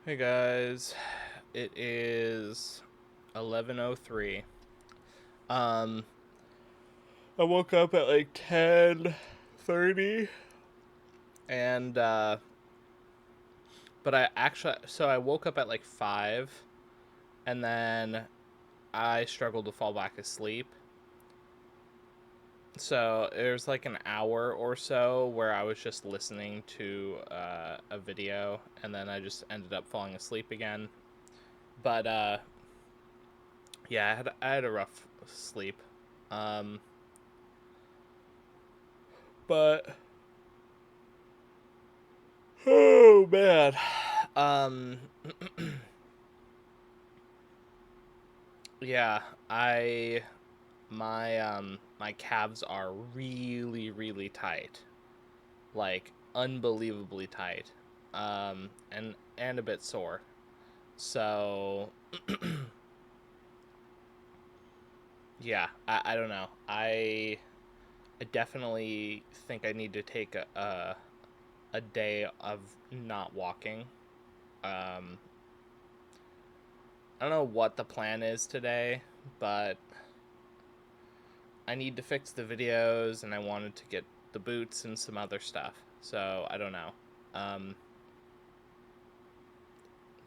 Hey guys, it is 11:03. Um, I woke up at like 10:30, and but I woke up at like 5, and then I struggled to fall back asleep. So there's like an hour or so where I was just listening to a video, and then I just ended up falling asleep again. But yeah, I had a rough sleep. Um, but oh man. Um, yeah, I my calves are really tight. Like unbelievably tight. And a bit sore. So yeah, I don't know. I definitely think I need to take a day of not walking. Um, I don't know what the plan is today, but I need to fix the videos and I wanted to get the boots and some other stuff. So I don't know. Um,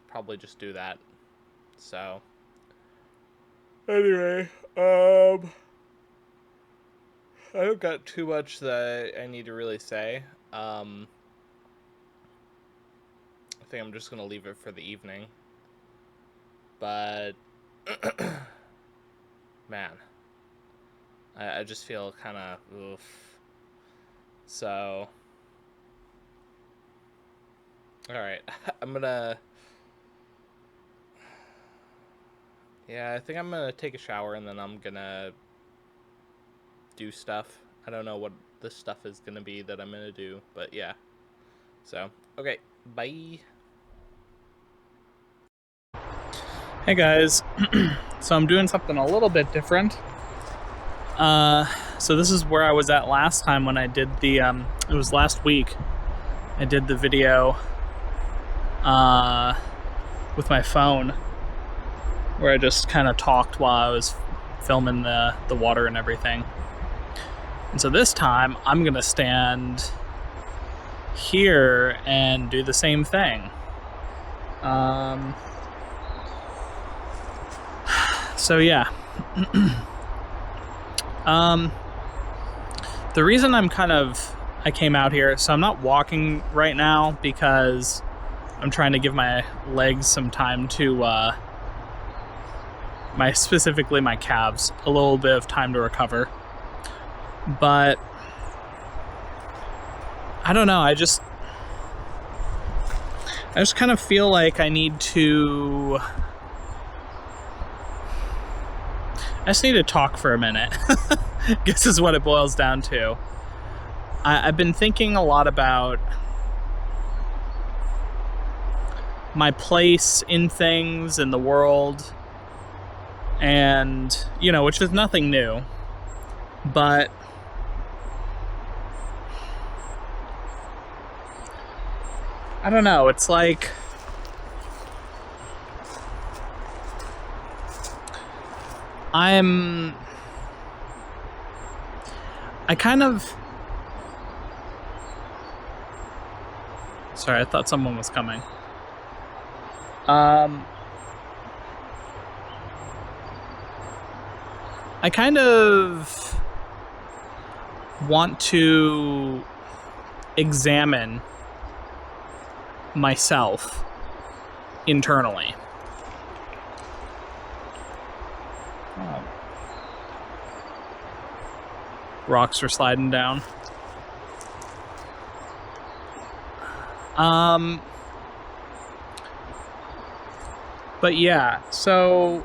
Probably just do that. So anyway, I don't got too much that I need to really say. I think I'm just gonna leave it for the evening. But man, I just feel kind of oof. So all right, I'm gonna. Yeah, I think I'm gonna take a shower and then I'm gonna do stuff. I don't know what the stuff is gonna be that I'm gonna do, but yeah. So okay, bye. Hey guys, so I'm doing something a little bit different. So this is where I was at last time when I did the, it was last week, I did the video with my phone where I just kind of talked while I was filming the water and everything. And so this time I'm gonna stand here and do the same thing. So yeah. The reason I came out here, so I'm not walking right now because I'm trying to give my legs some time to, specifically my calves, a little bit of time to recover. But I don't know, I just kind of feel like I just need to talk for a minute. Guess is what it boils down to. I've been thinking a lot about my place in things, in the world, and, which is nothing new. But I don't know, it's like sorry, I thought someone was coming. I kind of want to examine myself internally. Rocks are sliding down. But yeah, so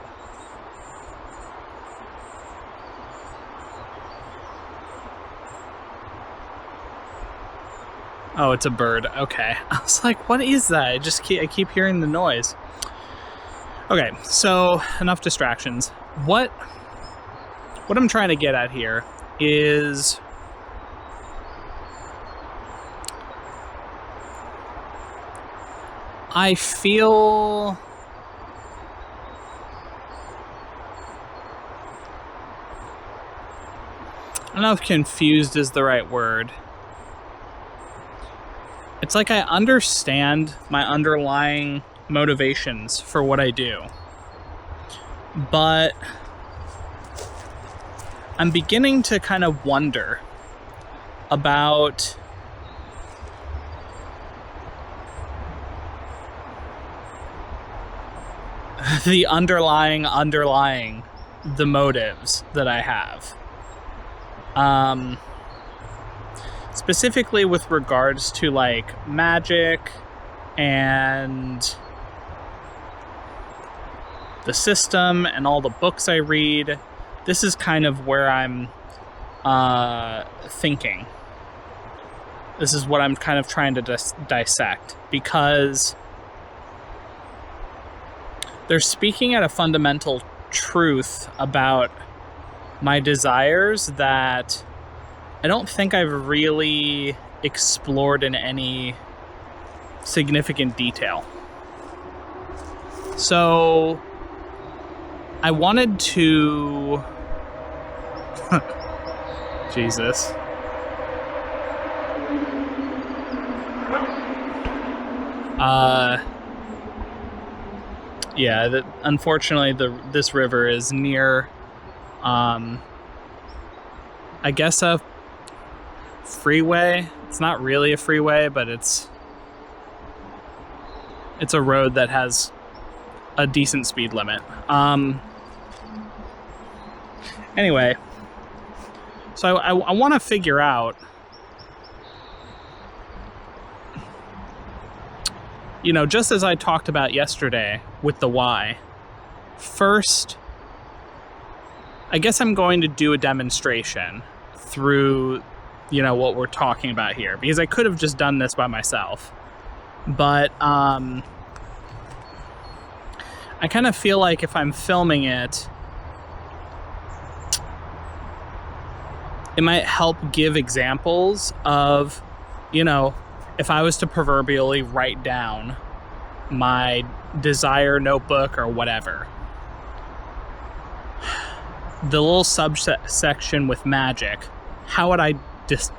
oh, it's a bird. Okay. I was like, what is that? I keep hearing the noise. Okay, so enough distractions. What I'm trying to get at here is I feel... I don't know if confused is the right word. It's like I understand my underlying motivations for what I do, but I'm beginning to kind of wonder about the underlying the motives that I have. Specifically with regards to like magic and the system and all the books I read. This is kind of where I'm thinking. This is what I'm kind of trying to dissect, because they're speaking at a fundamental truth about my desires that I don't think I've really explored in any significant detail. So I wanted to... Jesus. Yeah, unfortunately this river is near, I guess a freeway. It's not really a freeway, but it's a road that has a decent speed limit. Anyway, so I want to figure out, you know, just as I talked about yesterday with the why, first, I guess I'm going to do a demonstration through, you know, what we're talking about here, because I could have just done this by myself. But I kind of feel like if I'm filming it, it might help give examples of, you know, if I was to proverbially write down my desire notebook or whatever, the little subsection with magic, how would I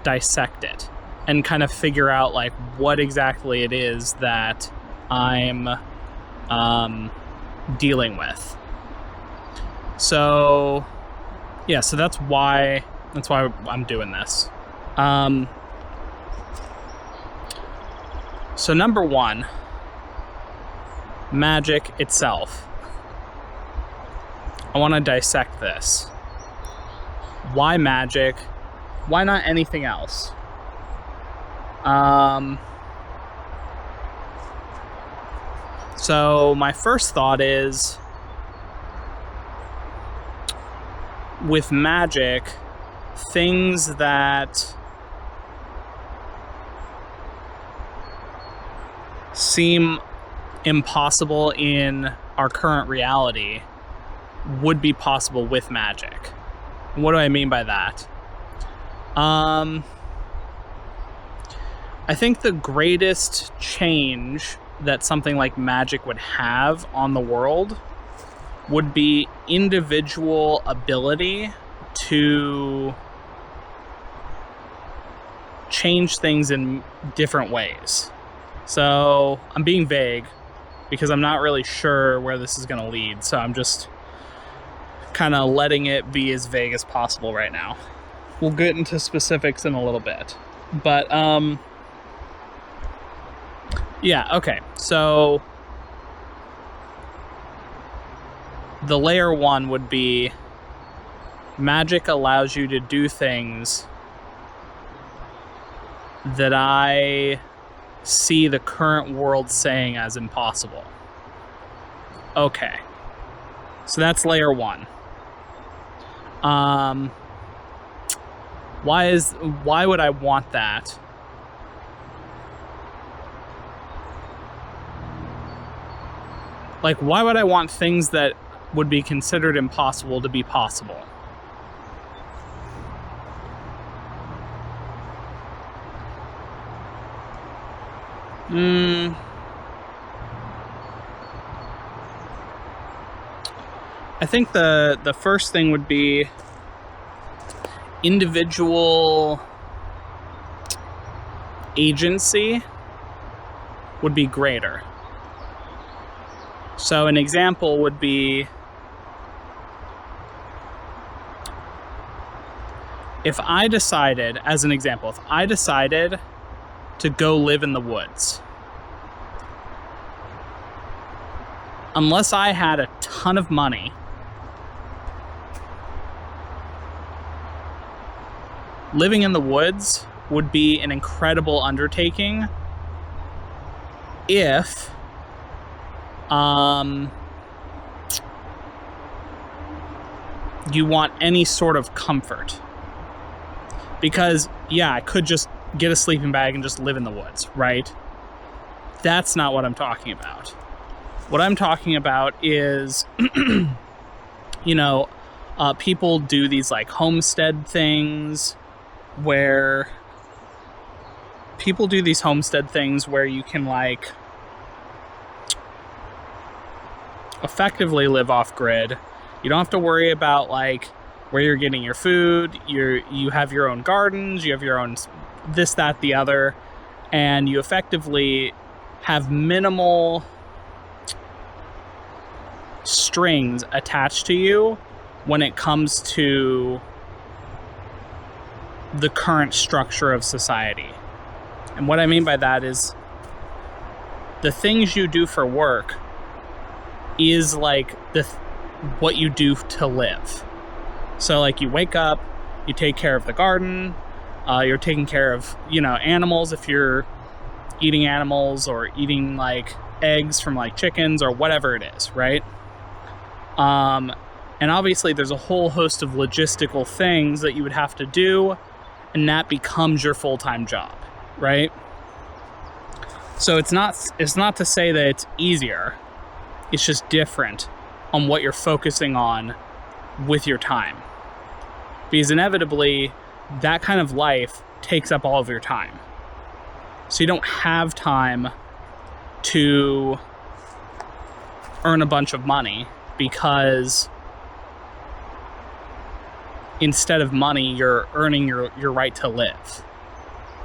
dissect it and kind of figure out like what exactly it is that I'm dealing with. So yeah, so that's why I'm doing this. So number one, magic itself. I want to dissect this. Why magic? Why not anything else? So my first thought is, with magic, things that seem impossible in our current reality would be possible with magic. What do I mean by that? I think the greatest change that something like magic would have on the world would be individual ability to change things in different ways. So I'm being vague because I'm not really sure where this is going to lead. So I'm just kind of letting it be as vague as possible right now. We'll get into specifics in a little bit. But, yeah, okay. So the layer one would be magic allows you to do things that I see the current world saying as impossible. Okay. So that's layer one. Why would I want that? Like, why would I want things that would be considered impossible to be possible? I think the first thing would be individual agency would be greater. So an example would be, if I decided to go live in the woods, unless I had a ton of money, living in the woods would be an incredible undertaking if you want any sort of comfort. Because, yeah, I could just get a sleeping bag and just live in the woods, right? That's not what I'm talking about. What I'm talking about is, people do these like homestead things where you can like effectively live off grid. You don't have to worry about like where you're getting your food. You have your own gardens, you have your own this, that, the other, and you effectively have minimal strings attached to you when it comes to the current structure of society. And what I mean by that is the things you do for work is like what you do to live. So like you wake up, you take care of the garden, you're taking care of, animals if you're eating animals, or eating like eggs from like chickens or whatever it is, right? And obviously there's a whole host of logistical things that you would have to do, and that becomes your full-time job, right? So it's not to say that it's easier. It's just different on what you're focusing on with your time. Because inevitably, that kind of life takes up all of your time. So you don't have time to earn a bunch of money, because instead of money, you're earning your right to live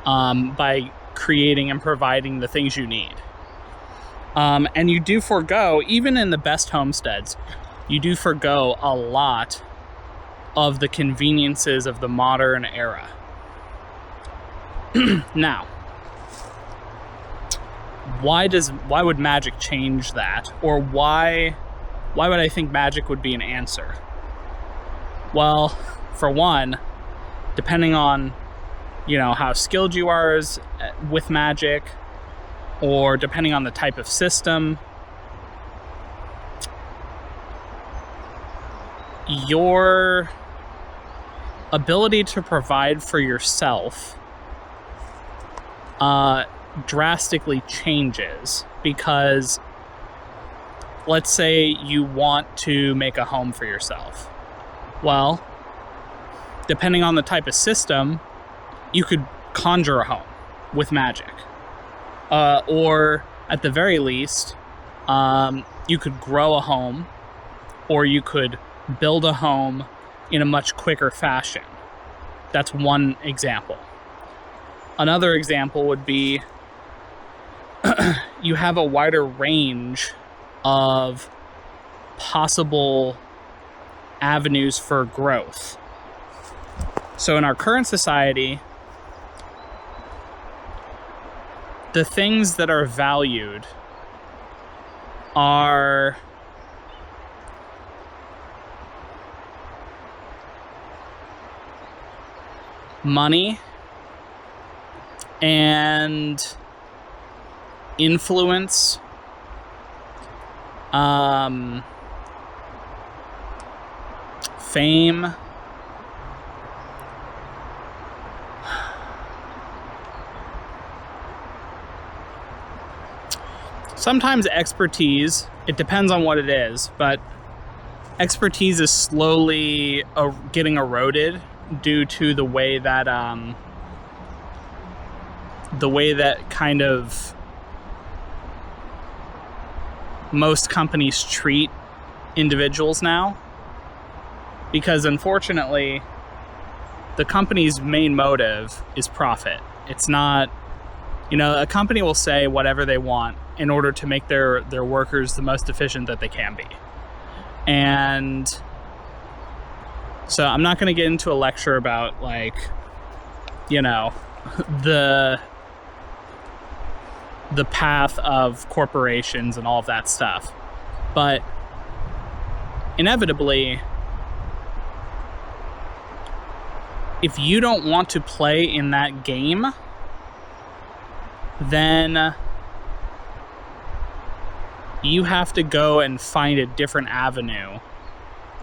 by creating and providing the things you need. And you do forego, even in the best homesteads, you do forego a lot of the conveniences of the modern era. Now, why would magic change that? Or why would I think magic would be an answer? Well, for one, depending on, how skilled you are with magic, or depending on the type of system, your ability to provide for yourself drastically changes. Because let's say you want to make a home for yourself. Well, depending on the type of system, you could conjure a home with magic. Or at the very least, you could grow a home, or you could build a home in a much quicker fashion. That's one example. Another example would be you have a wider range of possible avenues for growth. So in our current society, the things that are valued are money and influence, fame, sometimes expertise. It depends on what it is, but expertise is slowly getting eroded due to the way that kind of most companies treat individuals now, because unfortunately the company's main motive is profit. It's not, a company will say whatever they want in order to make their workers the most efficient that they can be. And so I'm not going to get into a lecture about the path of corporations and all of that stuff. But inevitably, if you don't want to play in that game, then you have to go and find a different avenue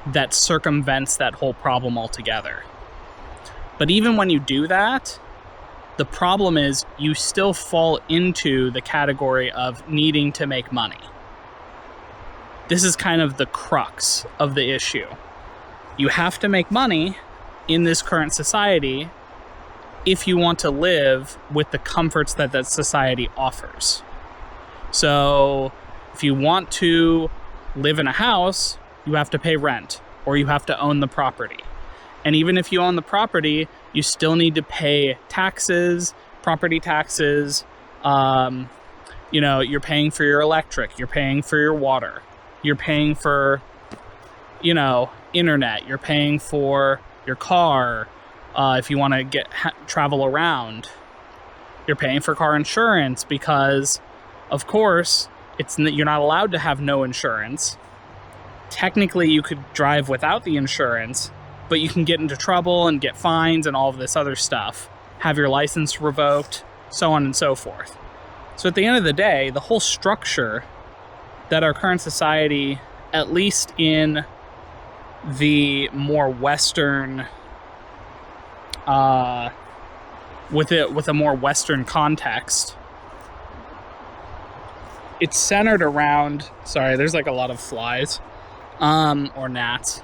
that circumvents that whole problem altogether. But even when you do that, the problem is you still fall into the category of needing to make money. This is kind of the crux of the issue. You have to make money in this current society if you want to live with the comforts that that society offers. So if you want to live in a house, you have to pay rent, or you have to own the property. And even if you own the property, you still need to pay taxes, property taxes. You're paying for your electric, you're paying for your water, you're paying for, internet, you're paying for your car. If you want to travel around, you're paying for car insurance because, of course, you're not allowed to have no insurance. Technically, you could drive without the insurance, but you can get into trouble and get fines and all of this other stuff, have your license revoked, so on and so forth. So at the end of the day, the whole structure that our current society, at least in the more Western, with a more Western context, it's centered around, sorry, there's a lot of flies, or gnats.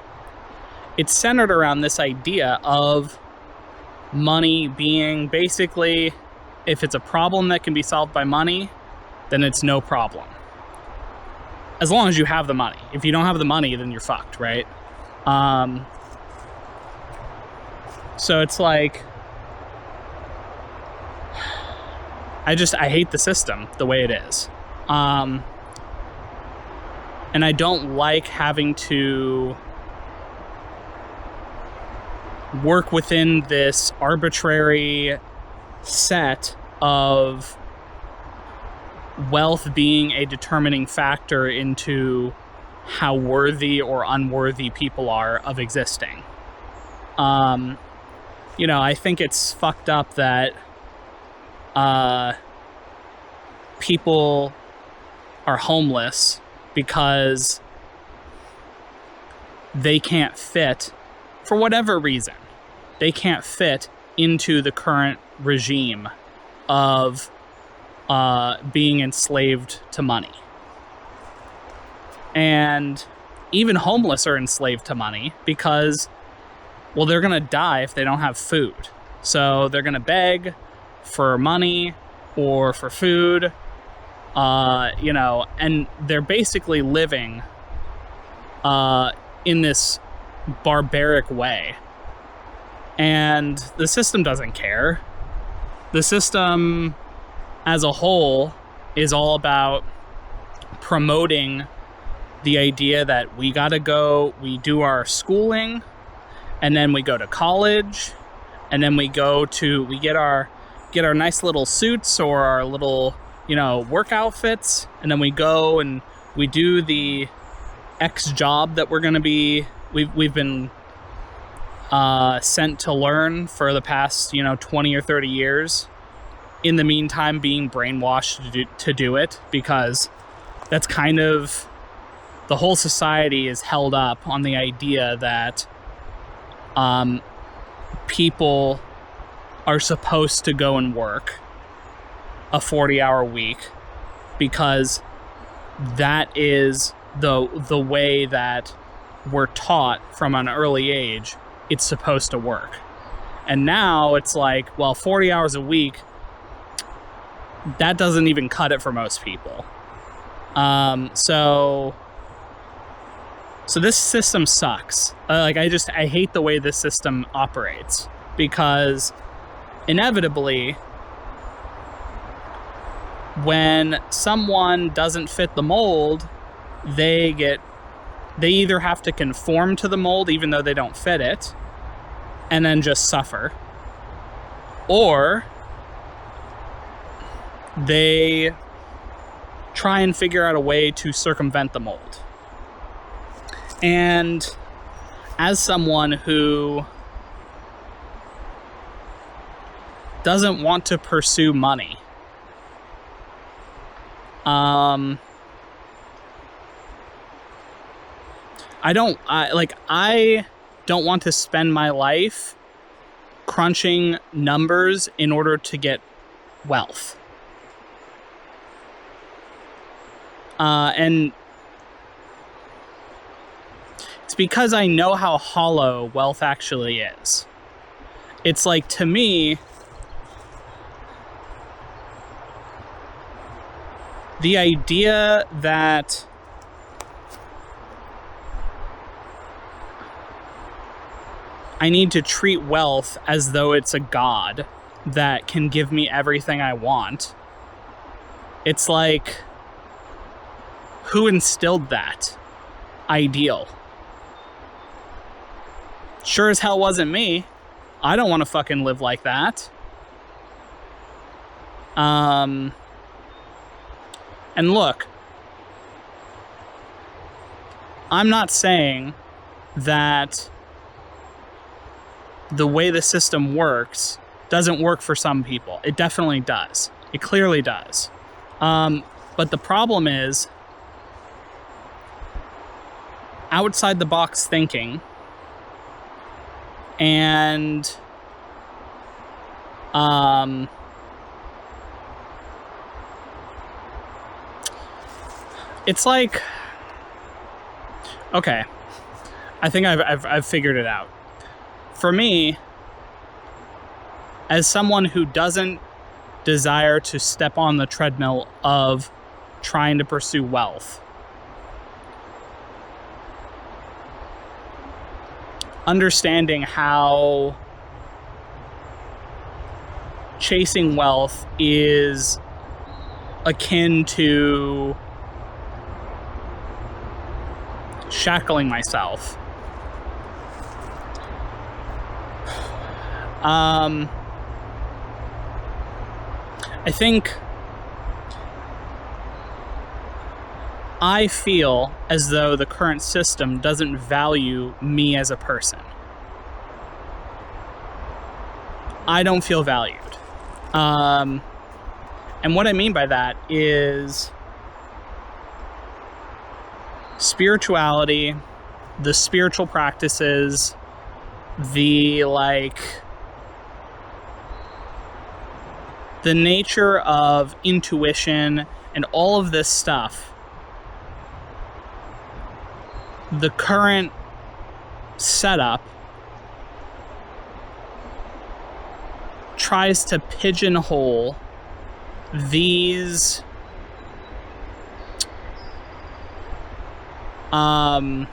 It's centered around this idea of money being basically, if it's a problem that can be solved by money, then it's no problem. As long as you have the money. If you don't have the money, then you're fucked, right? So it's I hate the system the way it is. And I don't like having to work within this arbitrary set of wealth being a determining factor into how worthy or unworthy people are of existing. I think it's fucked up that people are homeless because they can't fit, for whatever reason, they can't fit into the current regime of being enslaved to money. And even homeless are enslaved to money because, well, they're going to die if they don't have food. So they're going to beg for money or for food, and they're basically living in this barbaric way. And the system doesn't care. The system as a whole is all about promoting the idea that we do our schooling, and then we go to college, and then we get our nice little suits or our little, work outfits, and then we go and we do the X job that we've been sent to learn for the past 20 or 30 years. In the meantime, being brainwashed to do it, because that's kind of the whole society is held up on the idea that people are supposed to go and work a 40-hour week because that is the way that we're taught from an early age it's supposed to work. And now it's 40 hours a week, that doesn't even cut it for most people. So So this system sucks. I hate the way this system operates, because inevitably, when someone doesn't fit the mold, they either have to conform to the mold even though they don't fit it, and then just suffer, or they try and figure out a way to circumvent the mold. And as someone who doesn't want to pursue money, I don't want to spend my life crunching numbers in order to get wealth. And it's because I know how hollow wealth actually is. It's like, to me, the idea that I need to treat wealth as though it's a god that can give me everything I want. It's like, who instilled that ideal? Sure as hell wasn't me. I don't want to fucking live like that. And look, I'm not saying that the way the system works doesn't work for some people. It definitely does. It clearly does. But the problem is outside the box thinking and it's like, okay, I think I've figured it out. For me, as someone who doesn't desire to step on the treadmill of trying to pursue wealth, understanding how chasing wealth is akin to shackling myself. I think I feel as though the current system doesn't value me as a person. I don't feel valued. And what I mean by that is spirituality, the spiritual practices, the nature of intuition and all of this stuff. The current setup tries to pigeonhole these I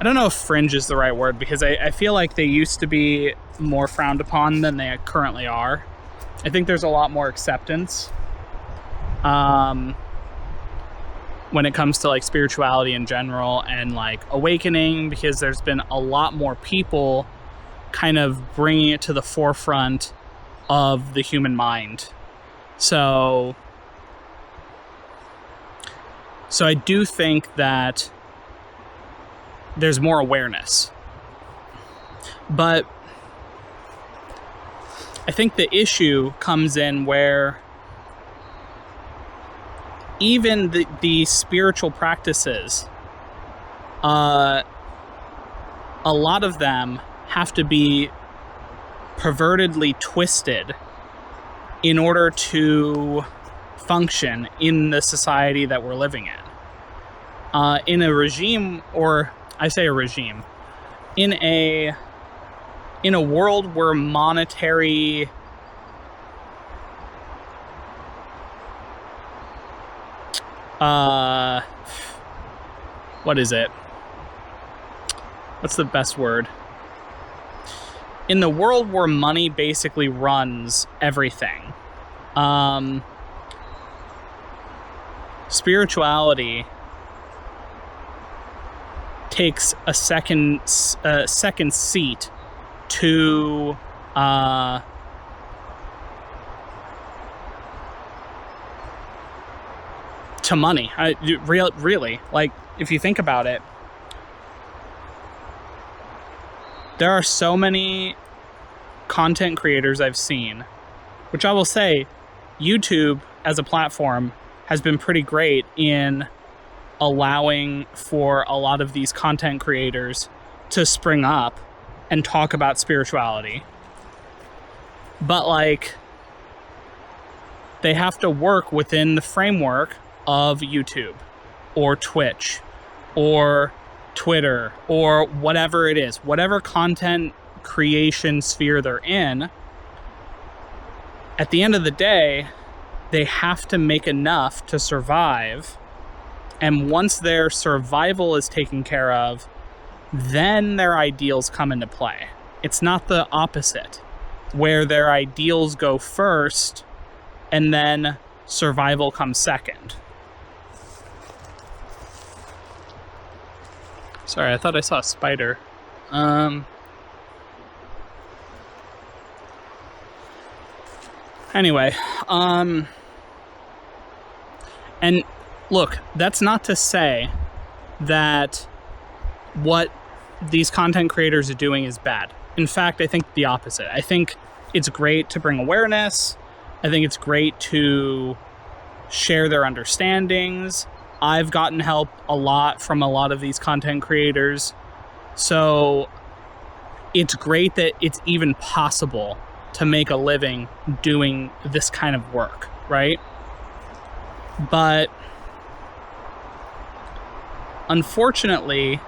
don't know if fringe is the right word, because I feel like they used to be more frowned upon than they currently are. I think there's a lot more acceptance when it comes to like spirituality in general and like awakening, because there's been a lot more people kind of bringing it to the forefront of the human mind. So I do think that there's more awareness. But I think the issue comes in where even the spiritual practices, a lot of them have to be pervertedly twisted in order to function in the society that we're living in. In a regime, or I say a regime, in a world where monetary what is it? what's the best word? In the world where money basically runs everything, spirituality takes a second seat to money. Really, like, if you think about it, there are so many content creators I've seen, which I will say, YouTube as a platform has been pretty great in allowing for a lot of these content creators to spring up and talk about spirituality. But, like, they have to work within the framework of YouTube or Twitch or Twitter or whatever it is, whatever content creation sphere they're in. At the end of the day, they have to make enough to survive. And once their survival is taken care of, then their ideals come into play. It's not the opposite, where their ideals go first and then survival comes second. Sorry, I thought I saw a spider. Anyway, and look, that's not to say that what these content creators are doing is bad. In fact, I think the opposite. I think it's great to bring awareness. I think it's great to share their understandings. I've gotten help a lot from a lot of these content creators. So it's great that it's even possible to make a living doing this kind of work, right? But unfortunately,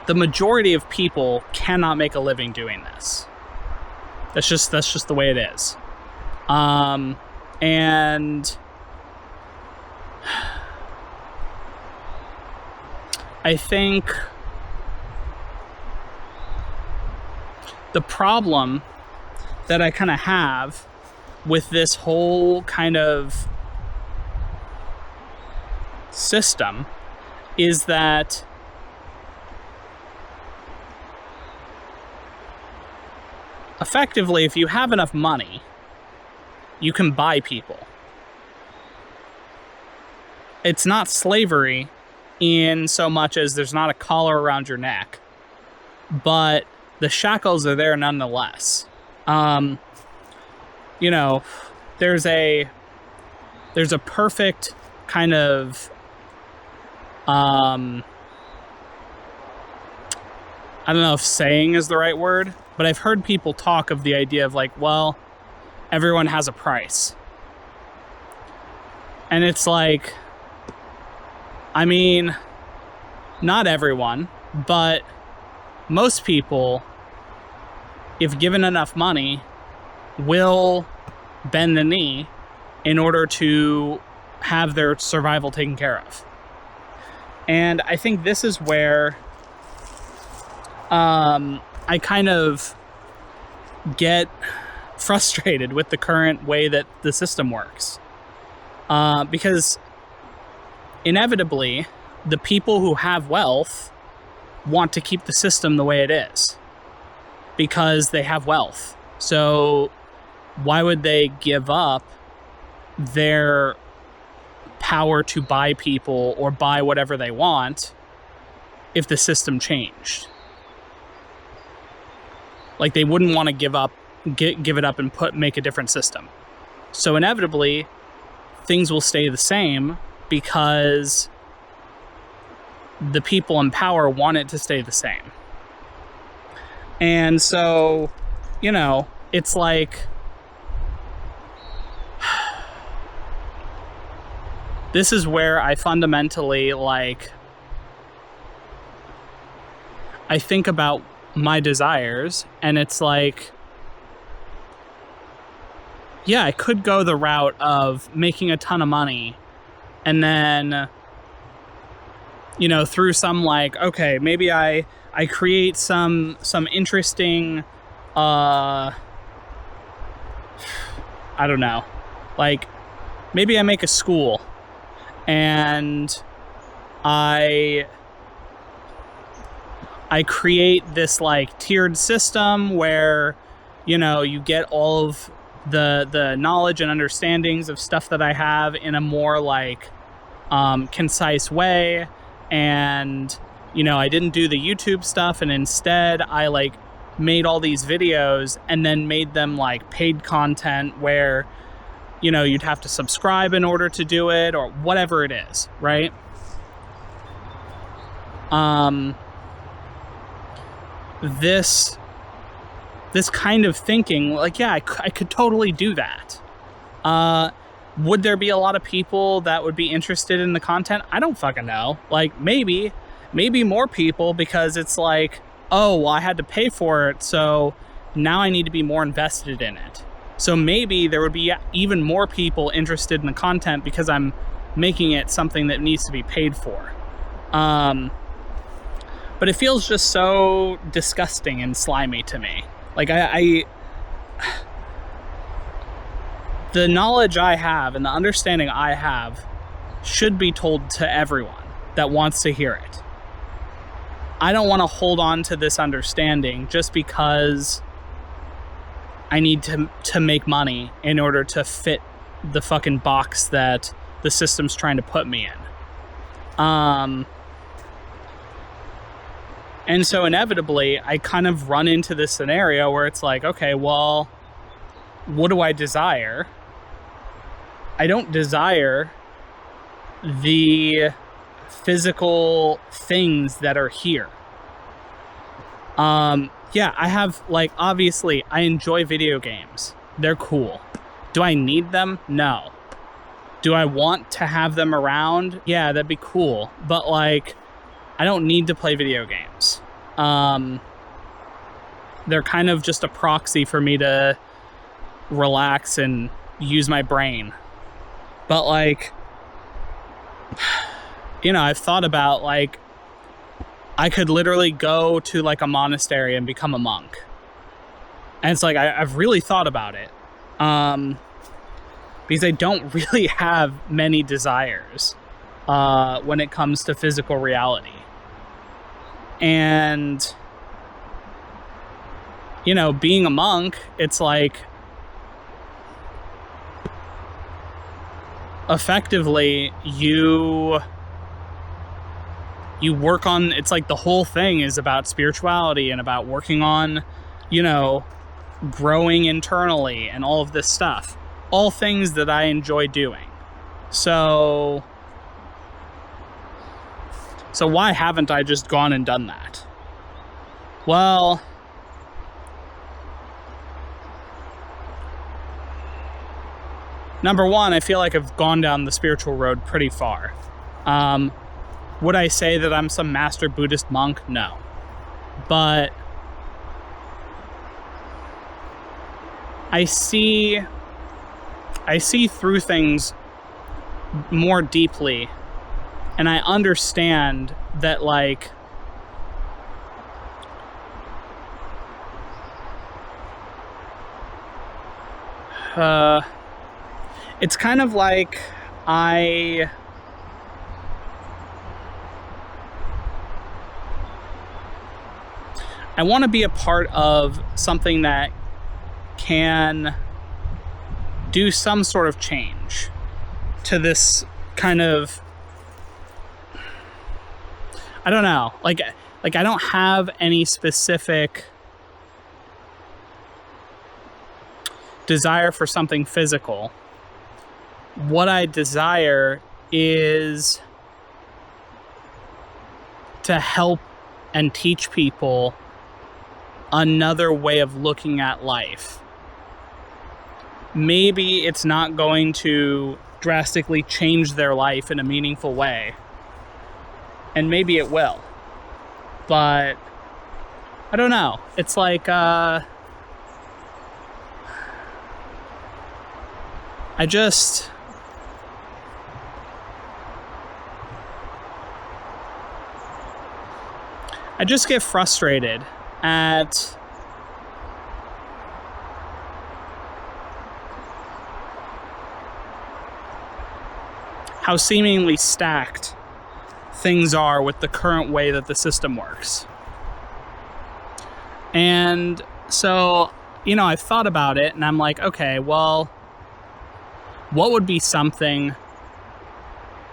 the majority of people cannot make a living doing this. That's just the way it is. And I think the problem that I kind of have with this whole kind of system is that effectively, if you have enough money, you can buy people. It's not slavery in so much as there's not a collar around your neck, but the shackles are there nonetheless. You know, there's a perfect kind of I don't know if saying is the right word, but I've heard people talk of the idea of, like, well, everyone has a price. And it's like, I mean, not everyone, but most people, if given enough money, will bend the knee in order to have their survival taken care of. And I think this is where I kind of get frustrated with the current way that the system works. Because inevitably, the people who have wealth want to keep the system the way it is because they have wealth. So why would they give up their power to buy people or buy whatever they want if the system changed? Like, they wouldn't want to give it up and make a different system. So inevitably, things will stay the same because the people in power want it to stay the same. And so, you know, it's like, this is where I fundamentally, like, I think about my desires, and it's like, yeah, I could go the route of making a ton of money and then through some like, okay, maybe I create some interesting, I don't know, like maybe I make a school and I create this like tiered system where, you get all of the knowledge and understandings of stuff that I have in a more like concise way. And, I didn't do the YouTube stuff, and instead I like made all these videos and then made them like paid content where, you'd have to subscribe in order to do it or whatever it is, right? This kind of thinking, like, yeah, I could totally do that. Would there be a lot of people that would be interested in the content? I don't fucking know. Like, maybe more people, because it's like, oh, well, I had to pay for it, so now I need to be more invested in it. So maybe there would be even more people interested in the content because I'm making it something that needs to be paid for. But it feels just so disgusting and slimy to me. Like, the knowledge I have and the understanding I have should be told to everyone that wants to hear it. I don't want to hold on to this understanding just because I need to make money in order to fit the fucking box that the system's trying to put me in. And so inevitably, I kind of run into this scenario where it's like, okay, well, what do I desire? I don't desire the physical things that are here. Yeah, I have, like, obviously, I enjoy video games. They're cool. Do I need them? No. Do I want to have them around? Yeah, that'd be cool. But, like, I don't need to play video games. They're kind of just a proxy for me to relax and use my brain. But, like, I've thought about, like, I could literally go to, like, a monastery and become a monk. And it's like, I've really thought about it. Because I don't really have many desires when it comes to physical reality. And, being a monk, it's like, effectively, you work on, it's like the whole thing is about spirituality and about working on, growing internally and all of this stuff. All things that I enjoy doing. So why haven't I just gone and done that? Well, number one, I feel like I've gone down the spiritual road pretty far. Would I say that I'm some master Buddhist monk? No. But I see through things more deeply, and I understand that, like, it's kind of like I want to be a part of something that can do some sort of change to this kind of, I don't know, like I don't have any specific desire for something physical. What I desire is to help and teach people another way of looking at life. Maybe it's not going to drastically change their life in a meaningful way. And maybe it will. But I don't know. It's like, I I just get frustrated at how seemingly stacked things are with the current way that the system works. And so, I've thought about it, and I'm like, okay, well, what would be something,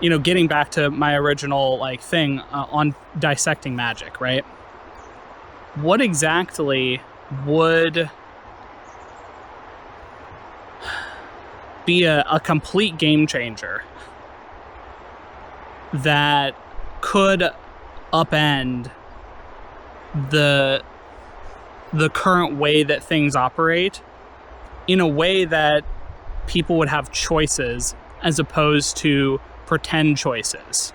getting back to my original thing on dissecting magic, right? What exactly would be a complete game changer that could upend the current way that things operate in a way that people would have choices as opposed to pretend choices.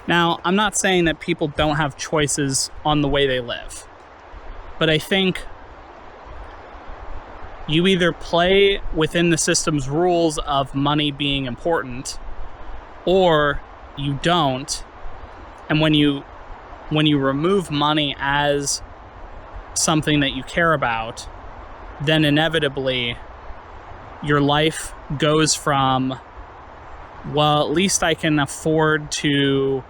Now, I'm not saying that people don't have choices on the way they live, but I think you either play within the system's rules of money being important, or you don't. And when you remove money as something that you care about, then inevitably your life goes from, well, at least I can afford to,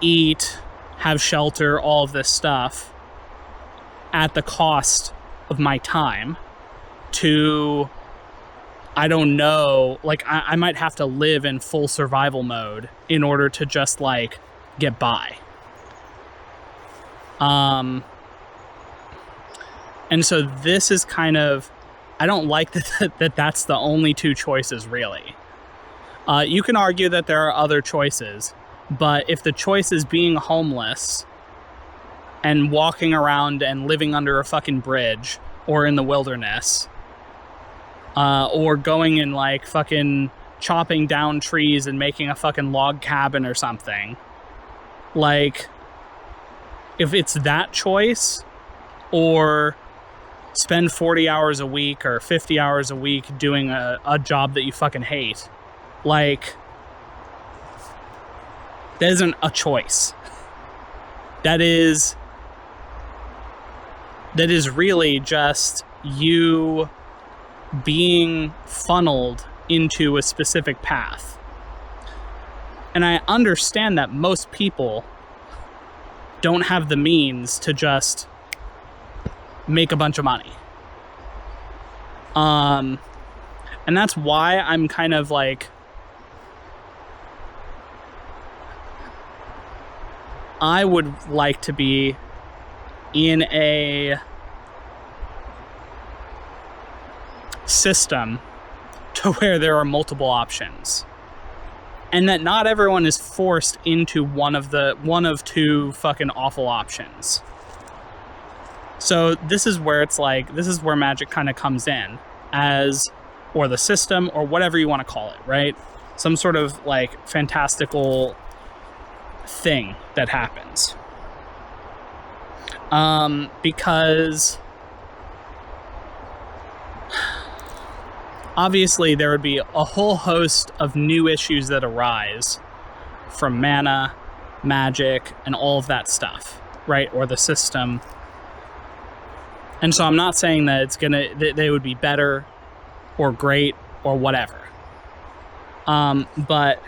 eat, have shelter, all of this stuff at the cost of my time, to, I don't know, I might have to live in full survival mode in order to just get by. And so this is kind of, I don't like that that's the only two choices, really. You can argue that there are other choices, but if the choice is being homeless and walking around and living under a fucking bridge or in the wilderness, or going and fucking chopping down trees and making a fucking log cabin or something, if it's that choice, or spend 40 hours a week or 50 hours a week doing a job that you fucking hate, that isn't a choice. That is really just you being funneled into a specific path. And I understand that most people don't have the means to just make a bunch of money. And that's why I'm kind of I would like to be in a system to where there are multiple options, and that not everyone is forced into one of two fucking awful options. So this is where this is where magic kind of comes in, or the system, or whatever you want to call it, right? Some sort of fantastical thing that happens. Because obviously there would be a whole host of new issues that arise from mana, magic, and all of that stuff, right? Or the system. And so I'm not saying that that they would be better or great or whatever. But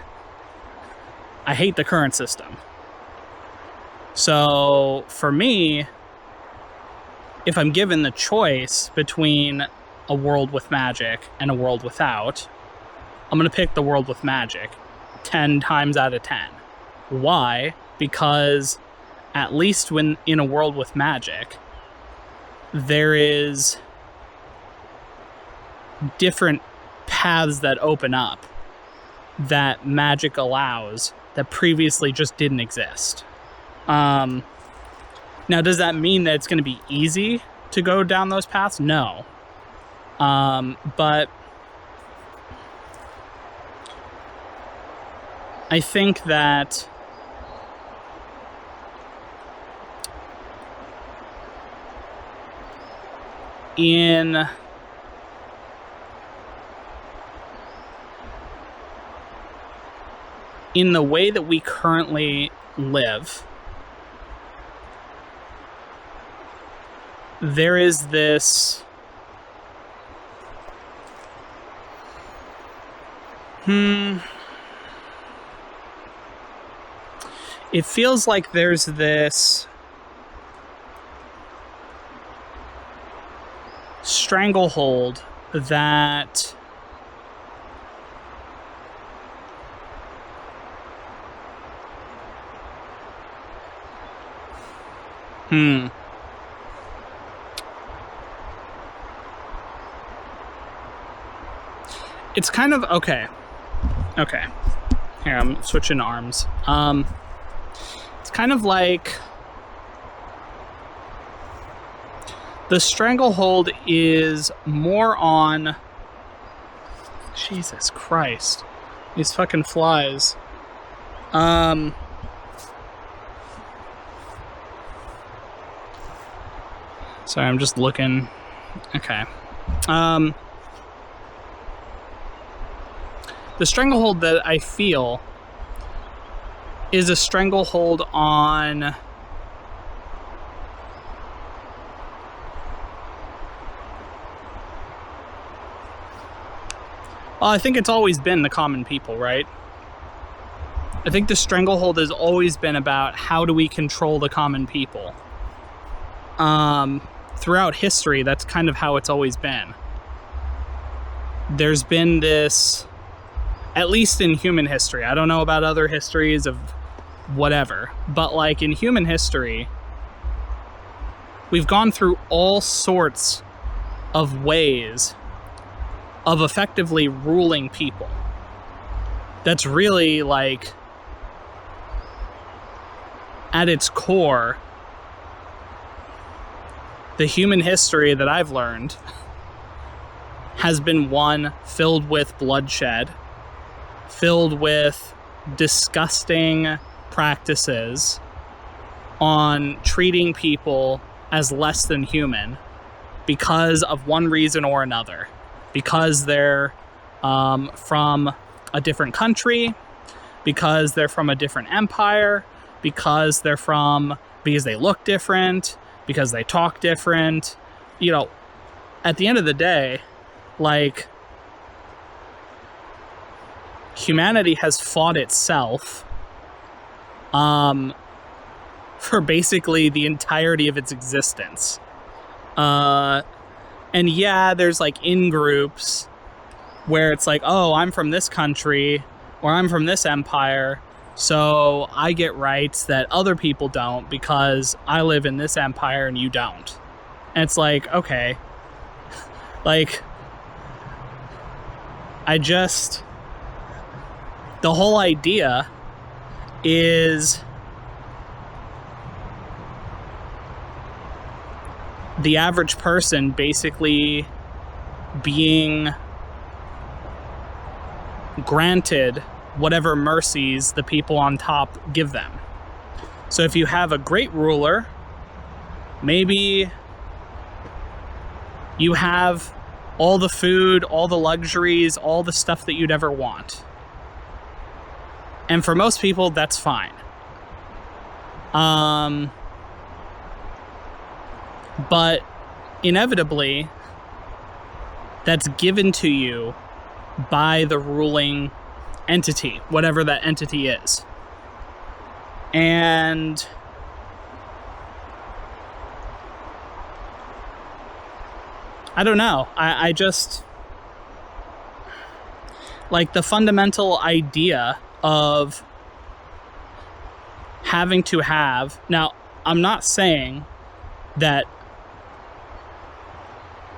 I hate the current system. So for me, if I'm given the choice between a world with magic and a world without, I'm going to pick the world with magic 10 times out of 10. Why? Because at least when in a world with magic, there is different paths that open up that magic allows that previously just didn't exist. Now, does that mean that it's going to be easy to go down those paths? No. But I think that in the way that we currently live, there is this it feels like there's this stranglehold that it's kind of okay. Here, I'm switching arms. It's kind of like the stranglehold is more on. Jesus Christ, these fucking flies. Sorry, I'm just looking. Okay. The stranglehold that I feel is a stranglehold on I think it's always been the common people, right? I think the stranglehold has always been about how do we control the common people. Throughout history, that's kind of how it's always been. There's been this, at least in human history, I don't know about other histories of whatever, but like in human history, we've gone through all sorts of ways of effectively ruling people. That's really like, at its core, the human history that I've learned has been one filled with bloodshed, filled with disgusting practices on treating people as less than human because of one reason or another. Because they're from a different country, because they're from a different empire, because they look different, because they talk different. You know, at the end of the day, like, humanity has fought itself for basically the entirety of its existence. And yeah, there's like in-groups where it's like, oh, I'm from this country or I'm from this empire, so I get rights that other people don't because I live in this empire and you don't. And it's like, okay, like, the whole idea is the average person basically being granted whatever mercies the people on top give them. So if you have a great ruler, maybe you have all the food, all the luxuries, all the stuff that you'd ever want. And for most people, that's fine. But inevitably, that's given to you by the ruling entity, whatever that entity is. And I don't know. I just, like, the fundamental idea of having to have... Now, I'm not saying that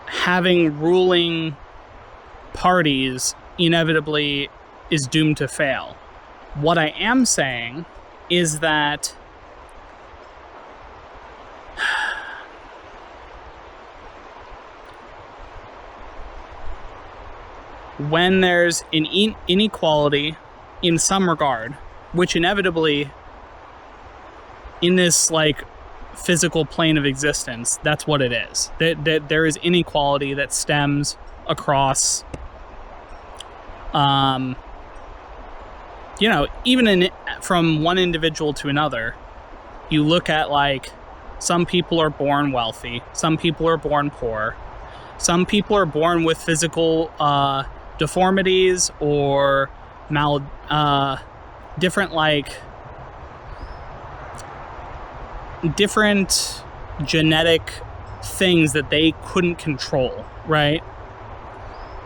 having ruling parties inevitably is doomed to fail. What I am saying is that when there's an inequality in some regard, which inevitably in this like physical plane of existence, that's what it is. There is inequality that stems across, even from one individual to another. You look at like Some people are born wealthy. Some people are born poor. Some people are born with physical deformities or different genetic things that they couldn't control, right?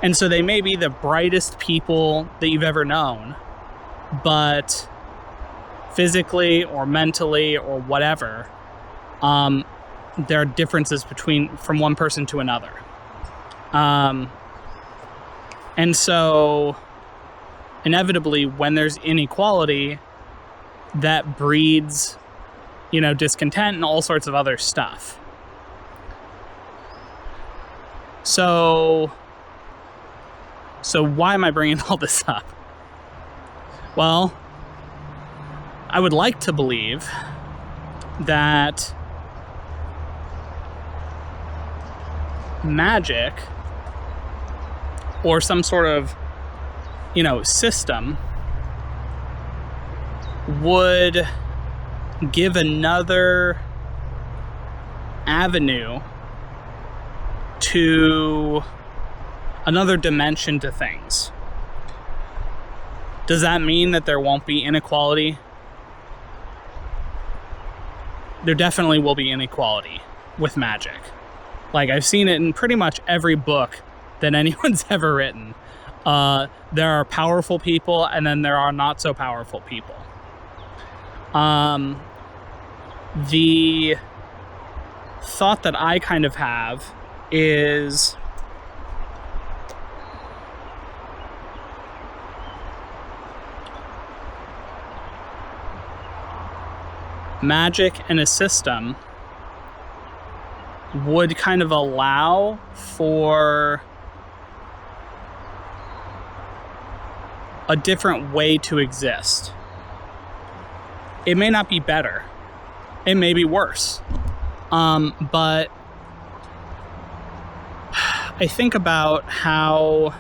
And so they may be the brightest people that you've ever known, but physically or mentally or whatever, there are differences from one person to another. And so inevitably, when there's inequality, that breeds, discontent and all sorts of other stuff. So why am I bringing all this up? Well, I would like to believe that magic or some sort of, system would give another avenue to another dimension to things. Does that mean that there won't be inequality? There definitely will be inequality with magic. I've seen it in pretty much every book that anyone's ever written. There are powerful people, and then there are not so powerful people. The thought that I kind of have is magic in a system would kind of allow for a different way to exist. It may not be better. It may be worse. But I think about how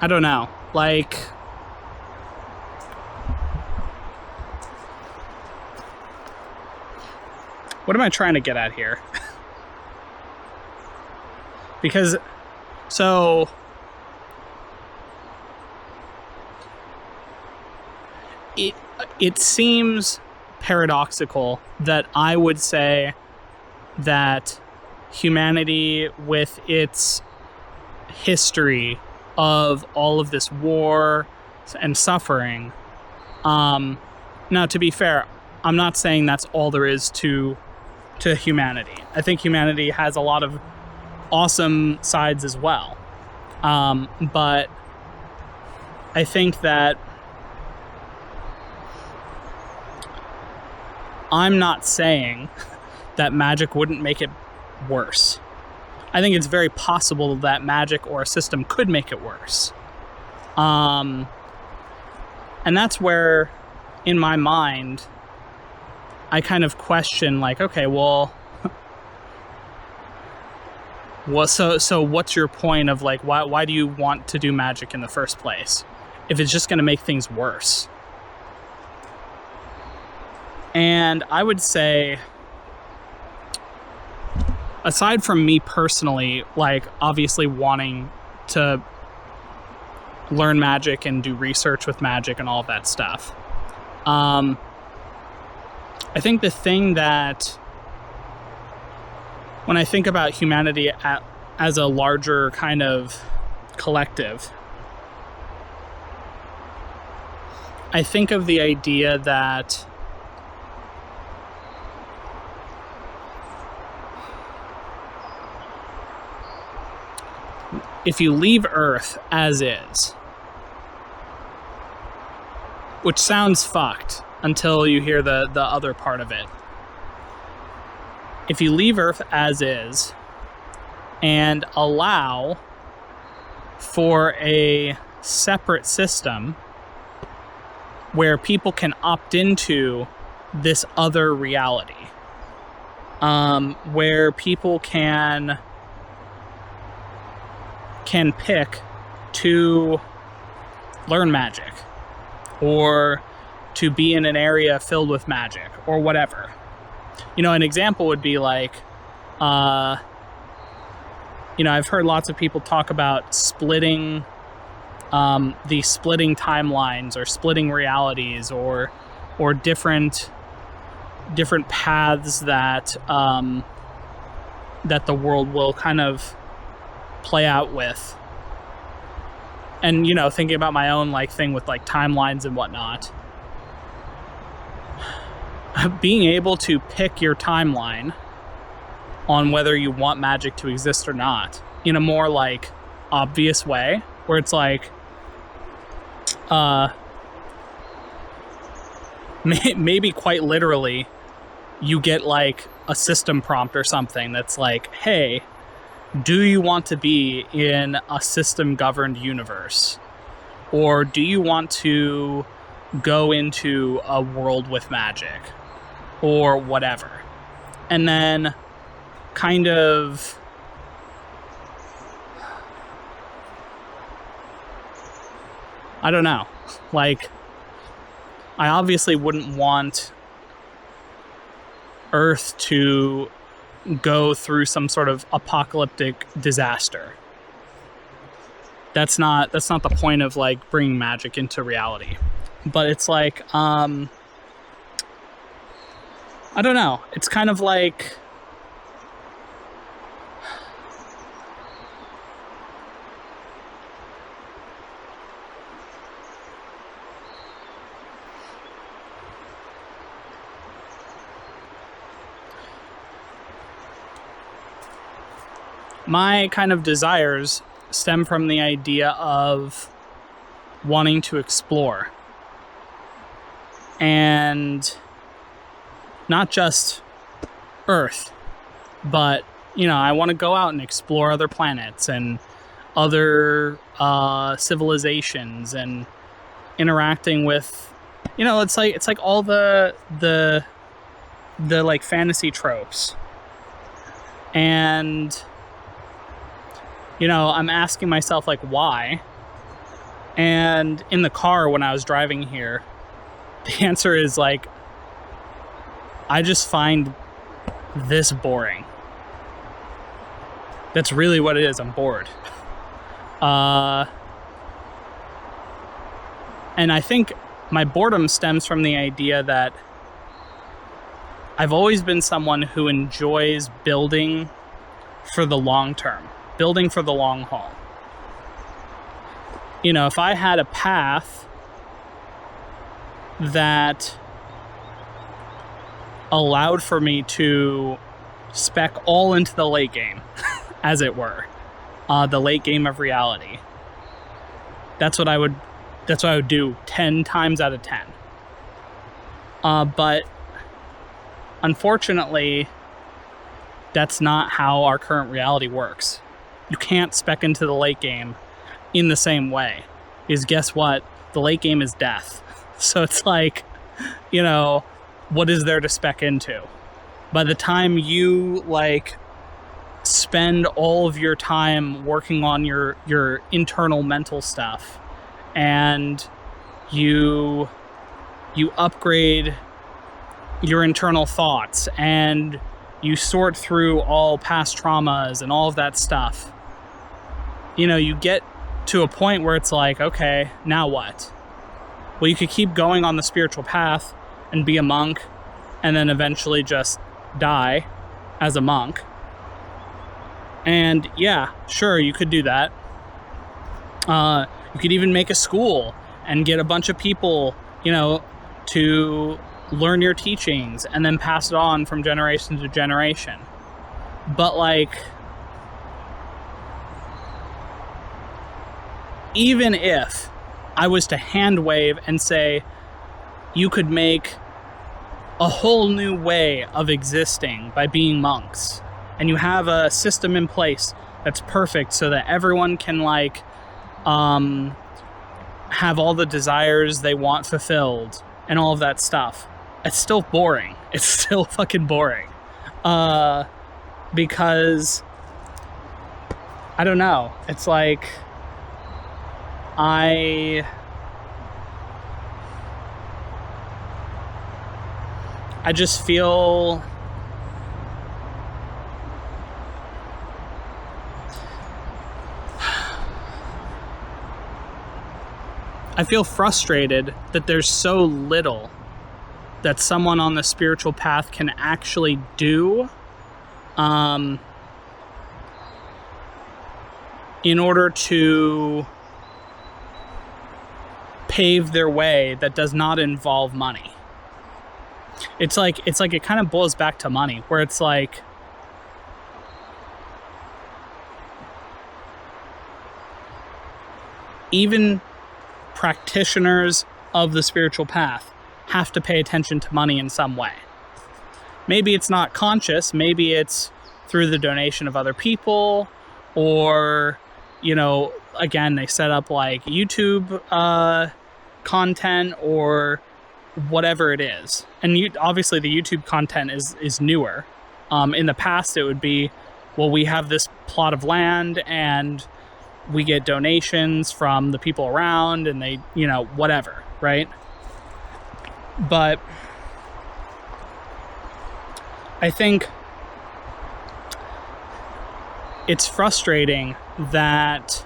I don't know, what am I trying to get at here? Because, it seems paradoxical that I would say that humanity, with its history of all of this war and suffering, now, to be fair, I'm not saying that's all there is to humanity. I think humanity has a lot of awesome sides as well. But I think that I'm not saying that magic wouldn't make it worse. I think it's very possible that magic or a system could make it worse. And that's where, in my mind, I kind of question, okay, well, so what's your point of, why do you want to do magic in the first place if it's just going to make things worse? And I would say, aside from me personally, obviously wanting to learn magic and do research with magic and all of that stuff, I think the thing that, when I think about humanity as a larger kind of collective, I think of the idea that if you leave Earth as is, which sounds fucked until you hear the other part of it. If you leave Earth as is and allow for a separate system where people can opt into this other reality, where people can pick to learn magic or to be in an area filled with magic or whatever. An example would be like, I've heard lots of people talk about splitting timelines or splitting realities or different paths that that the world will kind of play out with. And thinking about my own thing with timelines and whatnot, being able to pick your timeline on whether you want magic to exist or not in a more obvious way, where it's maybe quite literally you get a system prompt or something that's hey, do you want to be in a system governed universe, or do you want to go into a world with magic or whatever? And then kind of I don't know, I obviously wouldn't want Earth to go through some sort of apocalyptic disaster. That's not the point of bringing magic into reality. But it's I don't know. It's kind of my kind of desires stem from the idea of wanting to explore. And not just Earth, but, I want to go out and explore other planets and other civilizations and interacting with, it's like all the fantasy tropes. And I'm asking myself why. And in the car when I was driving here, the answer is I just find this boring. That's really what it is. I'm bored. And I think my boredom stems from the idea that I've always been someone who enjoys building for the long term, building for the long haul. If I had a path that allowed for me to spec all into the late game, as it were, the late game of reality, that's what I would do 10 times out of 10. But unfortunately, that's not how our current reality works. You can't spec into the late game in the same way. Because guess what? The late game is death. So it's what is there to spec into? By the time you spend all of your time working on your internal mental stuff, and you upgrade your internal thoughts, and you sort through all past traumas and all of that stuff, you get to a point where it's okay, now what? Well, you could keep going on the spiritual path and be a monk, and then eventually just die as a monk. And yeah, sure, you could do that. You could even make a school and get a bunch of people, to learn your teachings and then pass it on from generation to generation. But even if I was to hand wave and say, you could make a whole new way of existing by being monks, and you have a system in place that's perfect so that everyone can have all the desires they want fulfilled and all of that stuff, it's still boring. It's still fucking boring. Because I don't know. It's I just feel frustrated that there's so little that someone on the spiritual path can actually do in order to pave their way that does not involve money. It's like it kind of boils back to money, where it's like, even practitioners of the spiritual path have to pay attention to money in some way. Maybe it's not conscious, maybe it's through the donation of other people, or, you know, again, they set up like YouTube content or whatever it is. And obviously the YouTube content is newer. In the past, it would be, well, we have this plot of land and we get donations from the people around, and they, you know, whatever, right? But I think it's frustrating that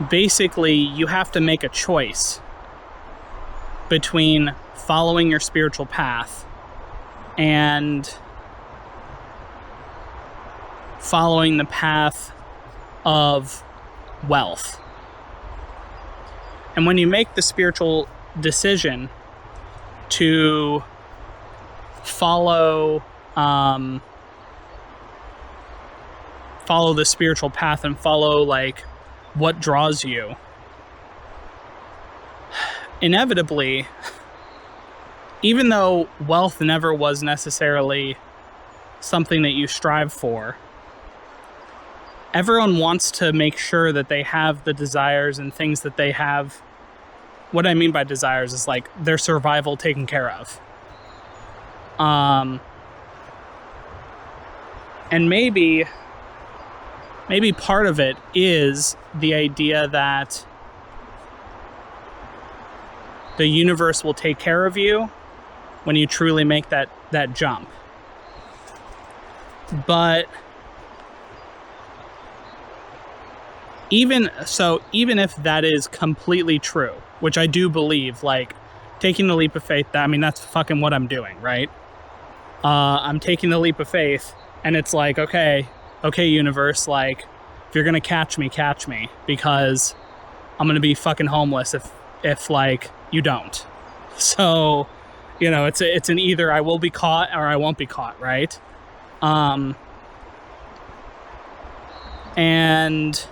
basically you have to make a choice between following your spiritual path and following the path of wealth. And when you make the spiritual decision to follow the spiritual path and follow like what draws you, inevitably, even though wealth never was necessarily something that you strive for, everyone wants to make sure that they have the desires and things that they have. What I mean by desires is like their survival taken care of. And maybe part of it is the idea that the universe will take care of you when you truly make that jump. But even if that is completely true, which I do believe, like taking the leap of faith, I mean, that's fucking what I'm doing, right? I'm taking the leap of faith, and it's like, okay, universe, like, if you're gonna catch me, because I'm gonna be fucking homeless if like you don't. So, you know, it's an either I will be caught or I won't be caught, right? And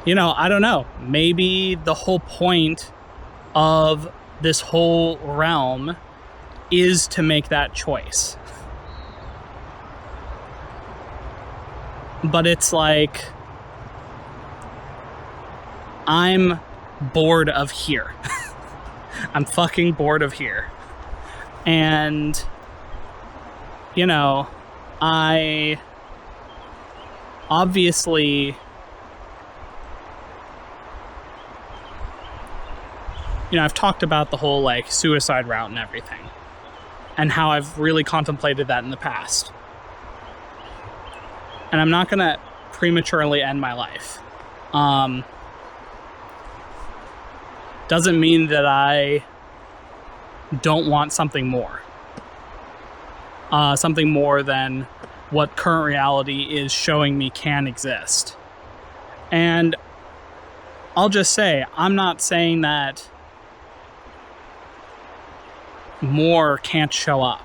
you know, I don't know, maybe the whole point of this whole realm is to make that choice. But it's like, I'm bored of here. I'm fucking bored of here. And, you know, I obviously, you know, I've talked about the whole like suicide route and everything, and how I've really contemplated that in the past. And I'm not gonna prematurely end my life. Doesn't mean that I don't want something more. Something more than what current reality is showing me can exist. And I'll just say, I'm not saying that more can't show up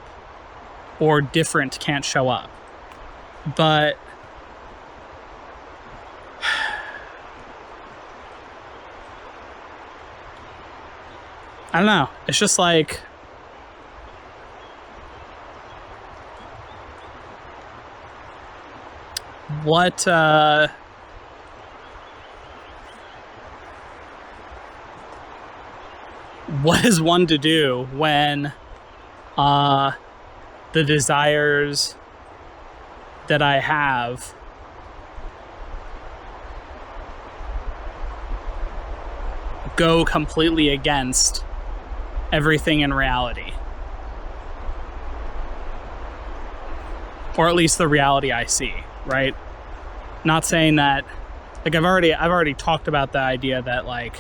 or different can't show up, but I don't know, it's just like, what is one to do when the desires that I have go completely against everything in reality. Or at least the reality I see, right? Not saying that, like, I've already talked about the idea that, like,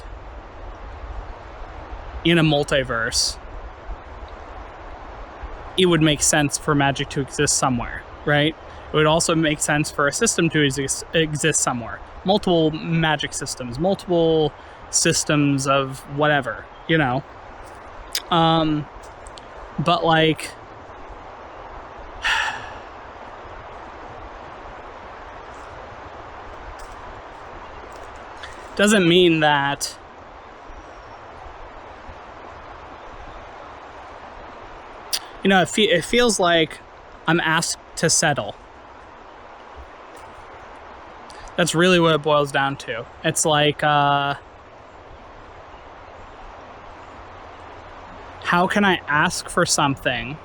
in a multiverse, it would make sense for magic to exist somewhere, right? It would also make sense for a system to exist somewhere. Multiple magic systems, multiple systems of whatever, you know? But, like, doesn't mean that it feels like I'm asked to settle. That's really what it boils down to. It's like, how can I ask for something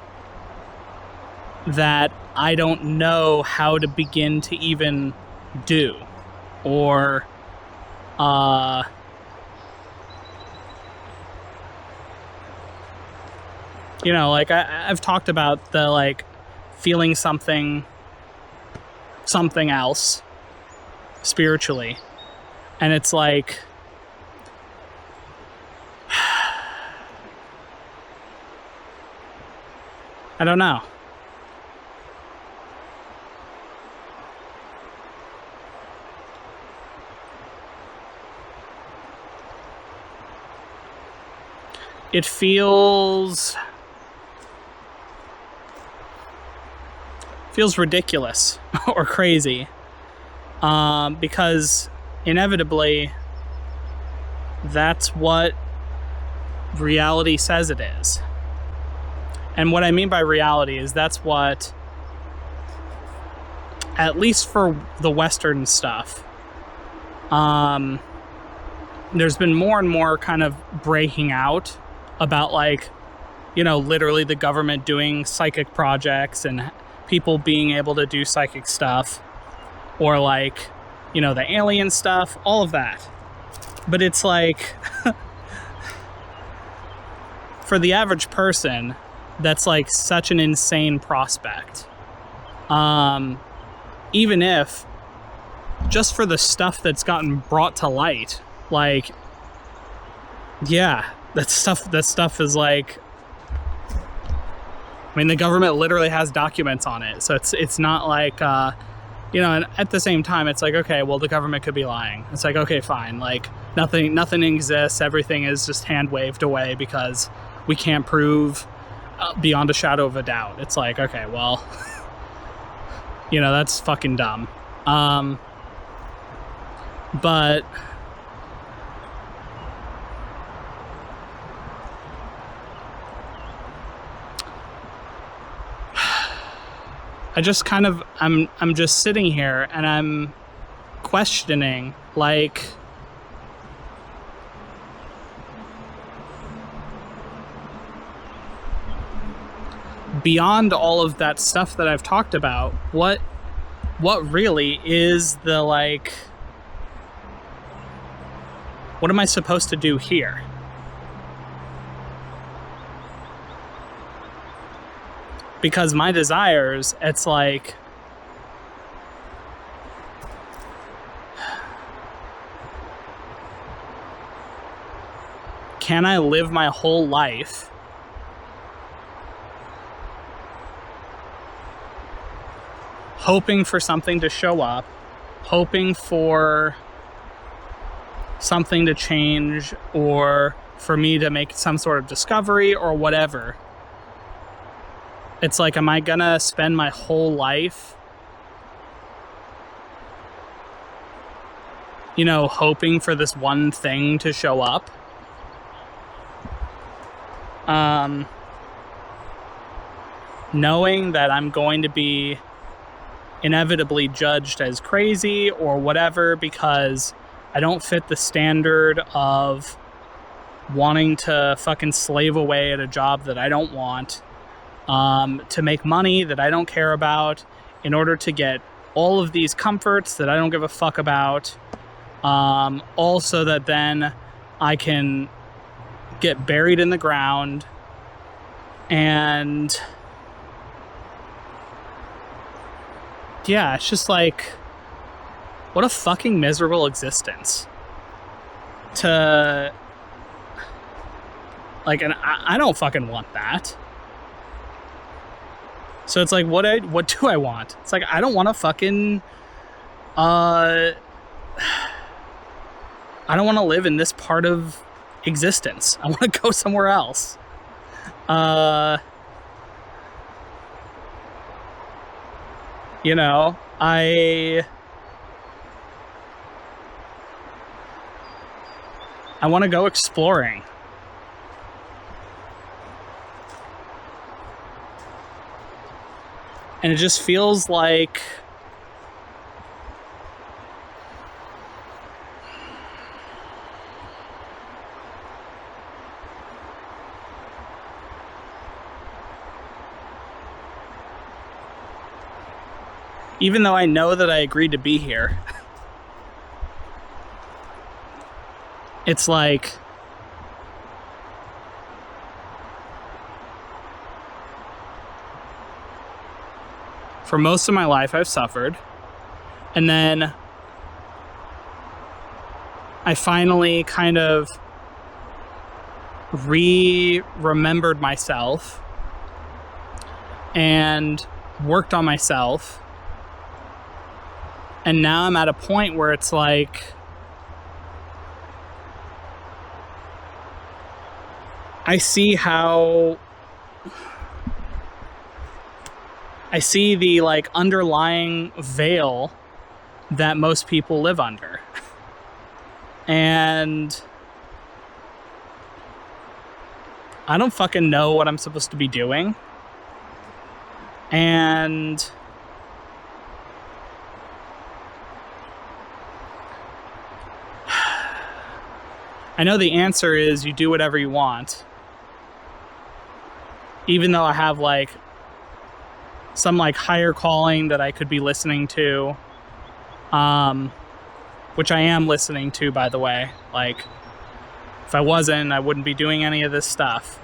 that I don't know how to begin to even do? Or, like, I've talked about the, like, feeling something else spiritually, and it's like, I don't know. It feels ridiculous or crazy, because inevitably that's what reality says it is. And what I mean by reality is that's what, at least for the Western stuff, there's been more and more kind of breaking out about, like, literally the government doing psychic projects and people being able to do psychic stuff, or, like, the alien stuff, all of that. But it's like, for the average person, that's, like, such an insane prospect. Even if, just for the stuff that's gotten brought to light, like, yeah, that stuff is, like, I mean, the government literally has documents on it, so it's not like, and at the same time, it's like, okay, well, the government could be lying. It's like, okay, fine, like, nothing exists, everything is just hand-waved away because we can't prove beyond a shadow of a doubt. It's like, okay, well, that's fucking dumb. But I just kind of, I'm just sitting here and I'm questioning, like, beyond all of that stuff that I've talked about, what really is the, like, what am I supposed to do here? Because my desires, it's like, can I live my whole life hoping for something to show up, hoping for something to change, or for me to make some sort of discovery or whatever? It's like, am I gonna spend my whole life, hoping for this one thing to show up? Knowing that I'm going to be inevitably judged as crazy or whatever because I don't fit the standard of wanting to fucking slave away at a job that I don't want, to make money that I don't care about, in order to get all of these comforts that I don't give a fuck about, also that then I can get buried in the ground and yeah, it's just like, what a fucking miserable existence. To like, and I don't fucking want that. So it's like, what do I want? It's like, I don't want to fucking I don't want to live in this part of existence. I want to go somewhere else. You know, I want to go exploring. And it just feels like even though I know that I agreed to be here, it's like for most of my life I've suffered, and then I finally kind of remembered myself and worked on myself. And now I'm at a point where it's like, I see the like underlying veil that most people live under. And I don't fucking know what I'm supposed to be doing. And I know the answer is you do whatever you want. Even though I have like some like higher calling that I could be listening to, which I am listening to, by the way. Like, if I wasn't, I wouldn't be doing any of this stuff.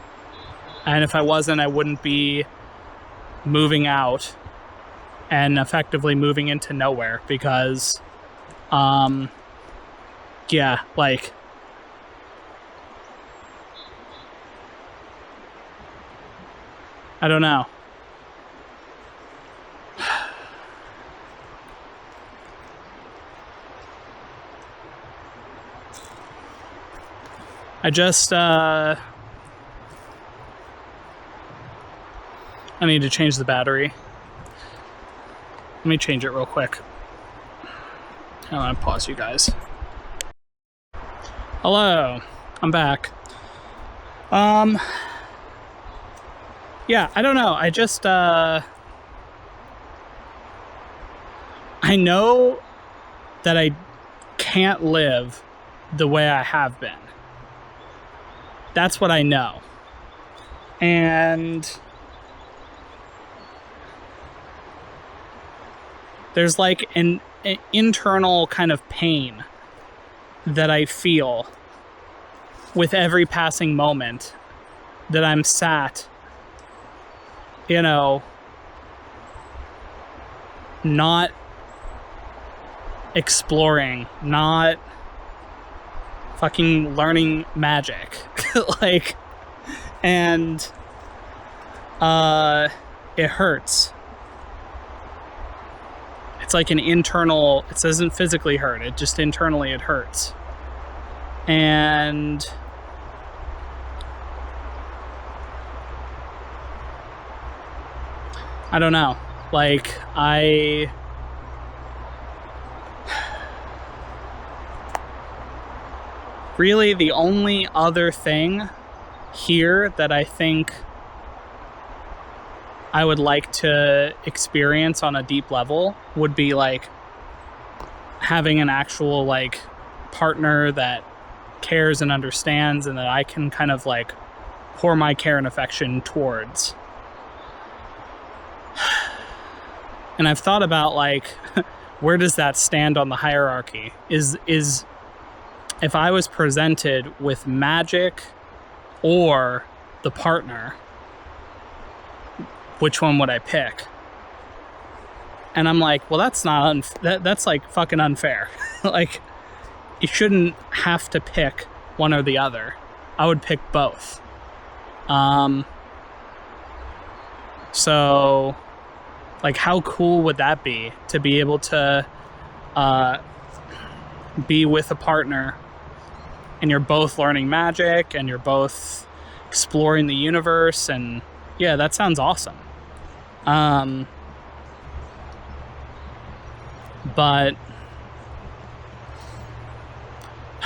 And if I wasn't, I wouldn't be moving out and effectively moving into nowhere because, yeah, like, I don't know. I just, I need to change the battery. Let me change it real quick. I'm gonna pause you guys. Hello, I'm back. Yeah, I don't know. I just, I know that I can't live the way I have been. That's what I know. And there's like an internal kind of pain that I feel with every passing moment that I'm sat, you know, not exploring, not fucking learning magic. Like, and it hurts. It's like an internal, it doesn't physically hurt, it just internally it hurts. And I don't know. Like, really the only other thing here that I think I would like to experience on a deep level would be like having an actual like partner that cares and understands and that I can kind of like pour my care and affection towards. And I've thought about like, where does that stand on the hierarchy? Is if I was presented with magic or the partner, which one would I pick? And I'm like, well, that's not that's like fucking unfair. Like, you shouldn't have to pick one or the other. I would pick both. So, like, how cool would that be to be able to be with a partner and you're both learning magic and you're both exploring the universe, and yeah, that sounds awesome. But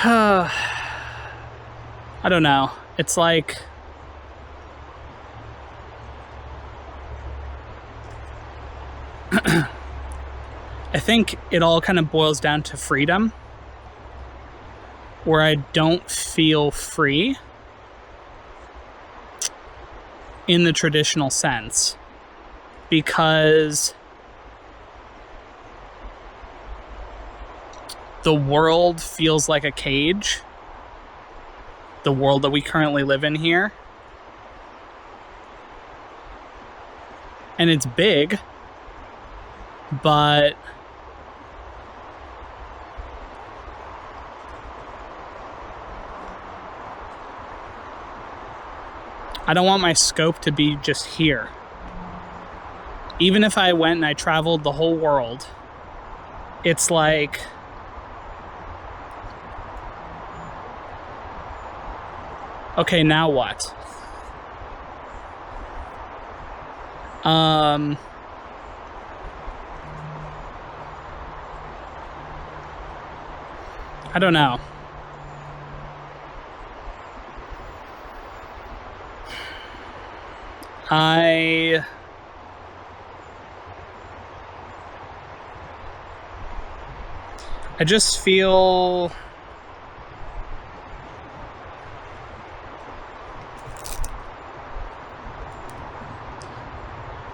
I don't know. It's like, I think it all kind of boils down to freedom, where I don't feel free in the traditional sense, because the world feels like a cage, the world that we currently live in here. And it's big, but I don't want my scope to be just here. Even if I went and I traveled the whole world, it's like, okay, now what? I don't know. I just feel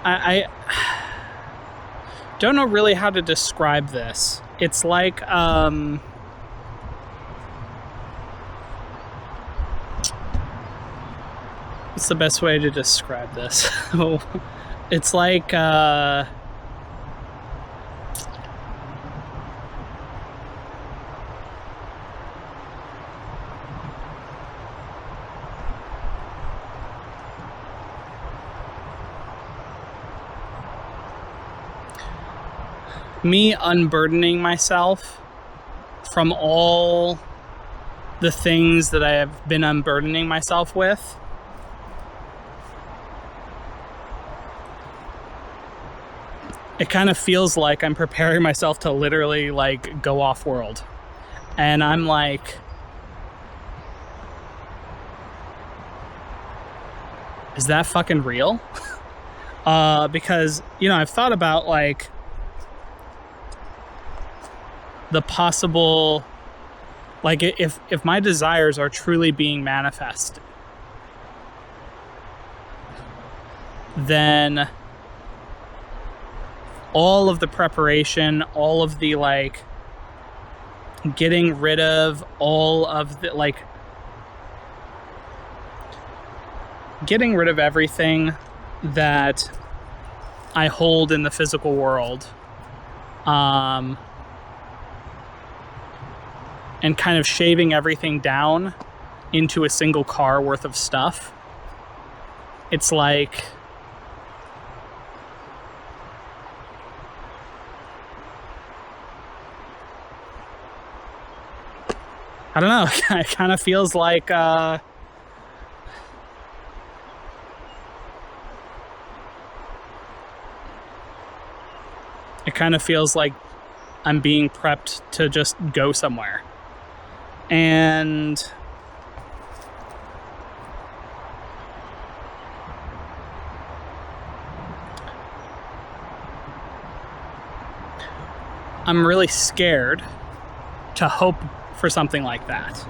I don't know really how to describe this. It's like what's the best way to describe this? It's like me unburdening myself from all the things that I have been unburdening myself with. It kind of feels like I'm preparing myself to literally like go off world. And I'm like, is that fucking real? Because, you know, I've thought about like the possible, like if my desires are truly being manifested, then all of the preparation, all of the like getting rid of all of the like getting rid of everything that I hold in the physical world, and kind of shaving everything down into a single car worth of stuff. It's like, I don't know, it kind of feels like it kind of feels like I'm being prepped to just go somewhere. And I'm really scared to hope for something like that,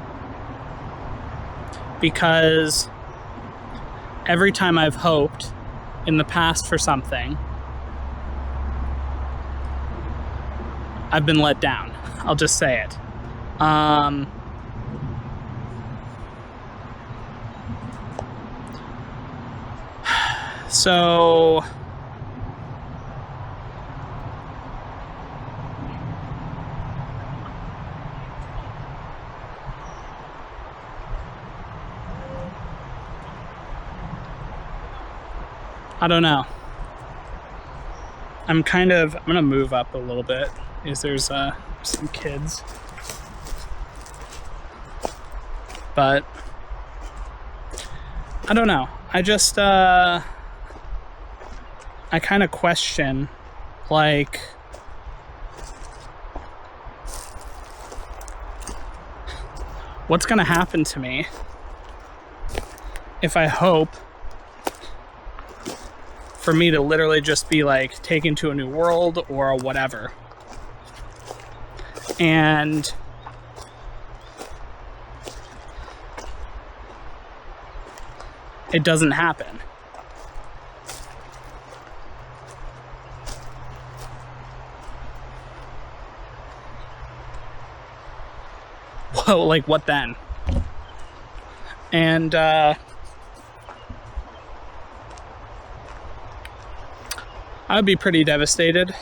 because every time I've hoped in the past for something, I've been let down. I'll just say it. So I don't know. I'm gonna move up a little bit because there's some kids. But I don't know. I just I kind of question, like, what's gonna happen to me if I hope for me to literally just be like taken to a new world or whatever. And it doesn't happen. Whoa, like what then? And I would be pretty devastated.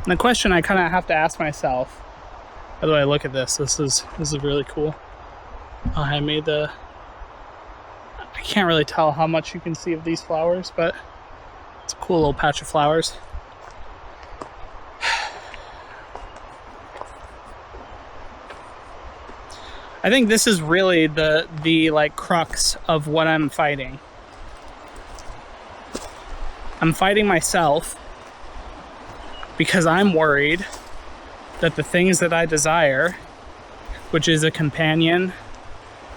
And the question I kind of have to ask myself, by the way, look at this. This is really cool. I can't really tell how much you can see of these flowers, but it's a cool little patch of flowers. I think this is really the like crux of what I'm fighting. I'm fighting myself because I'm worried that the things that I desire, which is a companion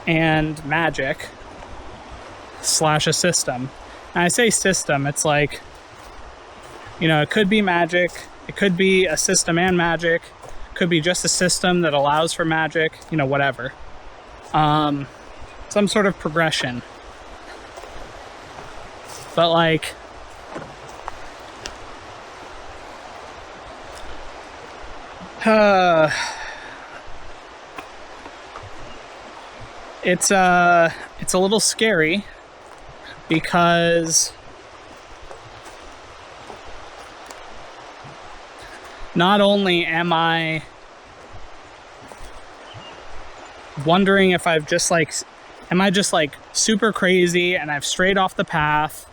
and magic / a system. And I say system, it's like, you know, it could be magic, it could be a system and magic, could be just a system that allows for magic, you know, whatever. Some sort of progression. But like, it's a little scary because not only am I wondering if am I just like super crazy and I've strayed off the path?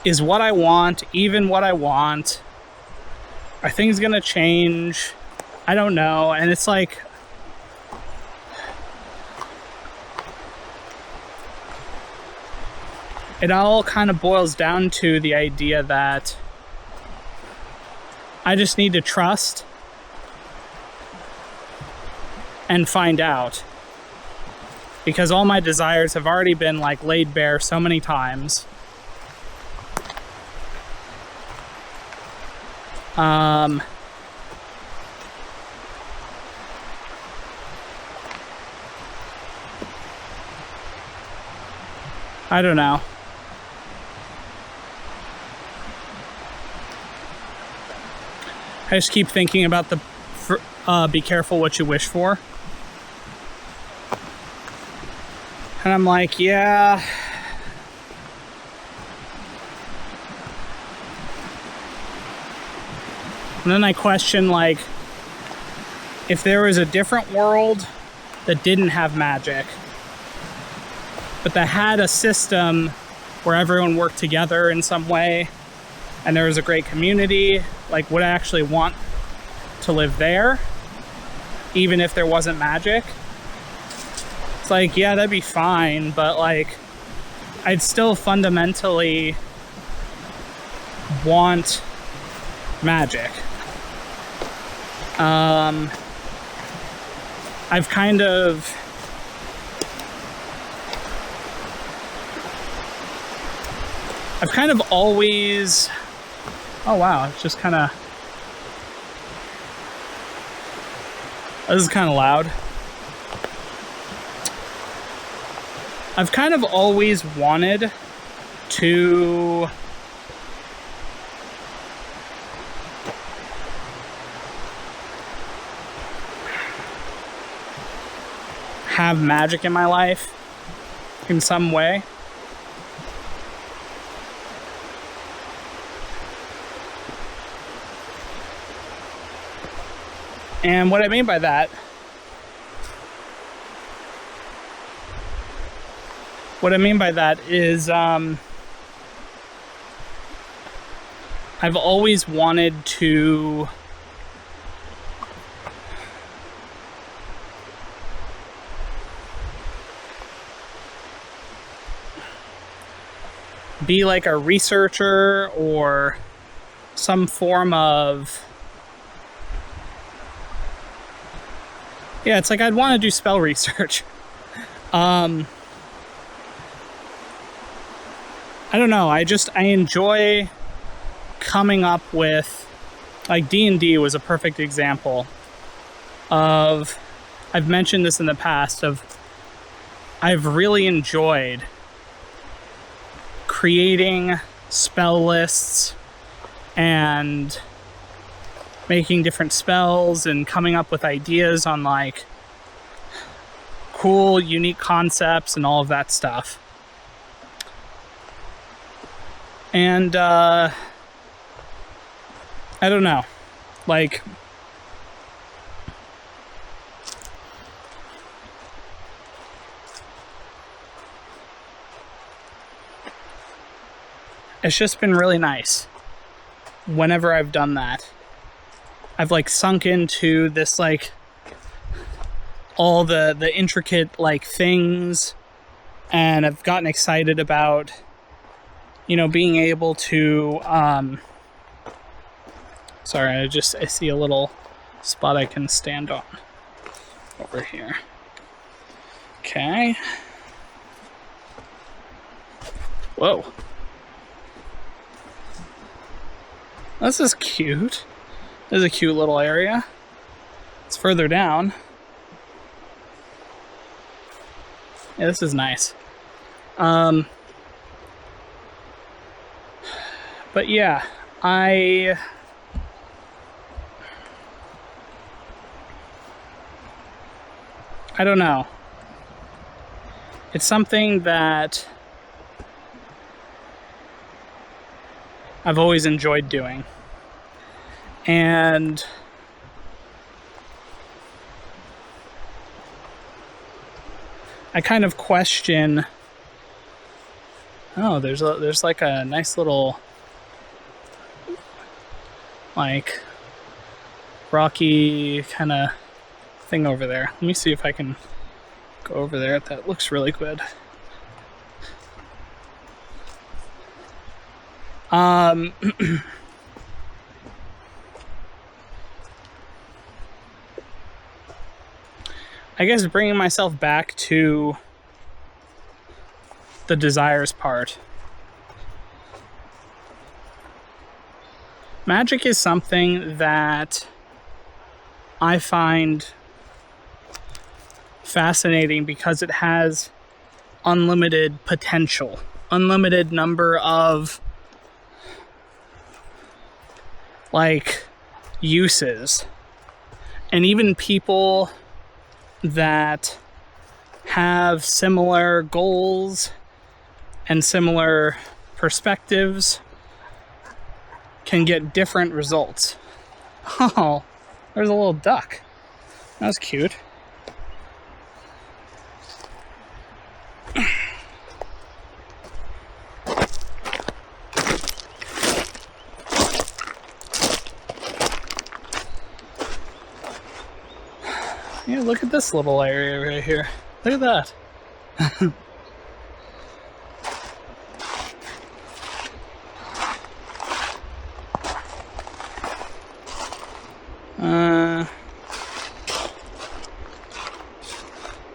Is what I want even what I want? Are things gonna change? I don't know. And it's like, it all kind of boils down to the idea that I just need to trust and find out, because all my desires have already been like laid bare so many times. I don't know. I just keep thinking about be careful what you wish for. And I'm like, yeah. And then I question, like, if there was a different world that didn't have magic, but that had a system where everyone worked together in some way, and there was a great community, like, would I actually want to live there, even if there wasn't magic? It's like, yeah, that'd be fine, but like, I'd still fundamentally want magic. I've kind of always, oh wow, it's just kind of, this is kind of loud. I've kind of always wanted to have magic in my life in some way. And what I mean by that, is I've always wanted to be like a researcher or some form of... Yeah, it's like I'd want to do spell research. I don't know. I enjoy coming up with, like, D&D was a perfect example of, I've mentioned this in the past, of I've really enjoyed creating spell lists and making different spells and coming up with ideas on like cool, unique concepts and all of that stuff. And I don't know, like, it's just been really nice whenever I've done that. I've like sunk into this, like, all the intricate like things, and I've gotten excited about, you know, being able to sorry, I see a little spot I can stand on over here. Okay. Whoa. This is cute. This is a cute little area. It's further down. Yeah, this is nice. But yeah, I don't know. It's something that I've always enjoyed doing. And I kind of question, oh, there's like a nice little, like, rocky kind of thing over there. Let me see if I can go over there. That looks really good. I guess bringing myself back to the desires part. Magic is something that I find fascinating because it has unlimited potential, unlimited number of like uses. And even people that have similar goals and similar perspectives can get different results. Oh, there's a little duck. That was cute. Yeah, look at this little area right here. Look at that. I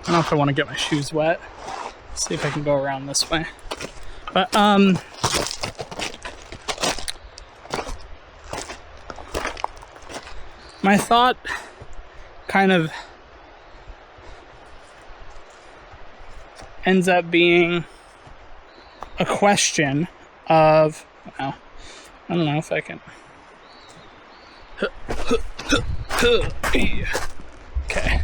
don't know if I want to get my shoes wet. Let's see if I can go around this way. But, my thought kind of ends up being a question of, well, I don't know if I can. Okay.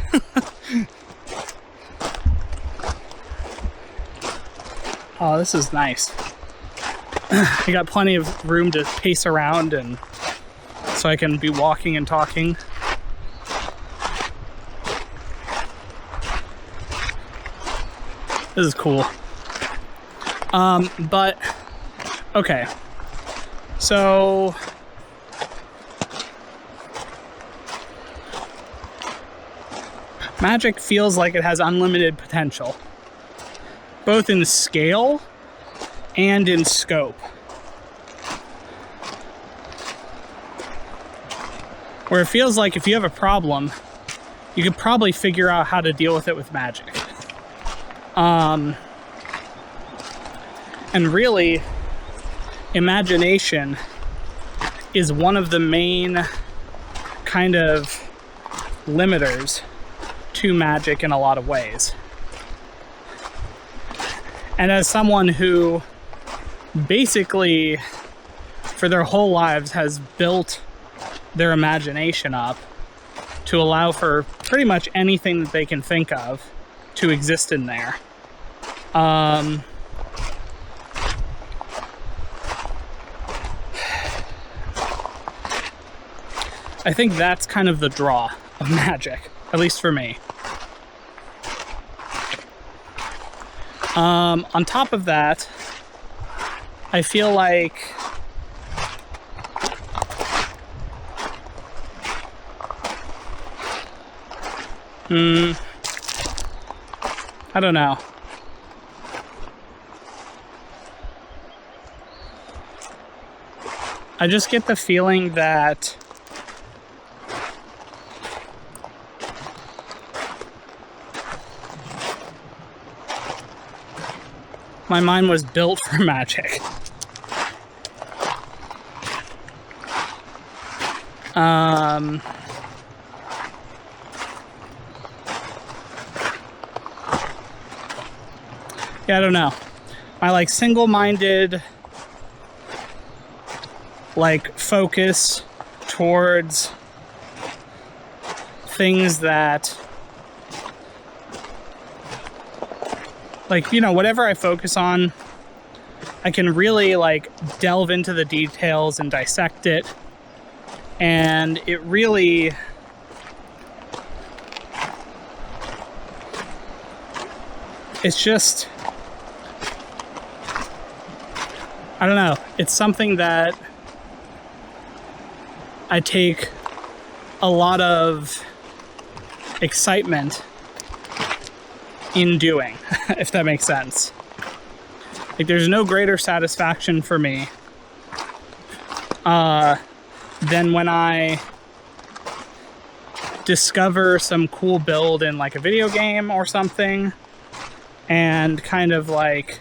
Oh, this is nice. I got plenty of room to pace around, and so I can be walking and talking. This is cool. But okay. So Magic feels like it has unlimited potential, both in scale and in scope. Where it feels like if you have a problem, you could probably figure out how to deal with it with magic. And really, imagination is one of the main kind of limiters to magic in a lot of ways. And as someone who basically for their whole lives has built their imagination up to allow for pretty much anything that they can think of to exist in there. I think that's kind of the draw of magic, at least for me. On top of that, I feel like I don't know. I just get the feeling that my mind was built for magic. Yeah, I don't know. My like single-minded like focus towards things that like, you know, whatever I focus on, I can really like delve into the details and dissect it. And it really it's just, I don't know, it's something that I take a lot of excitement in doing, if that makes sense. Like, there's no greater satisfaction for me than when I discover some cool build in like a video game or something and kind of like,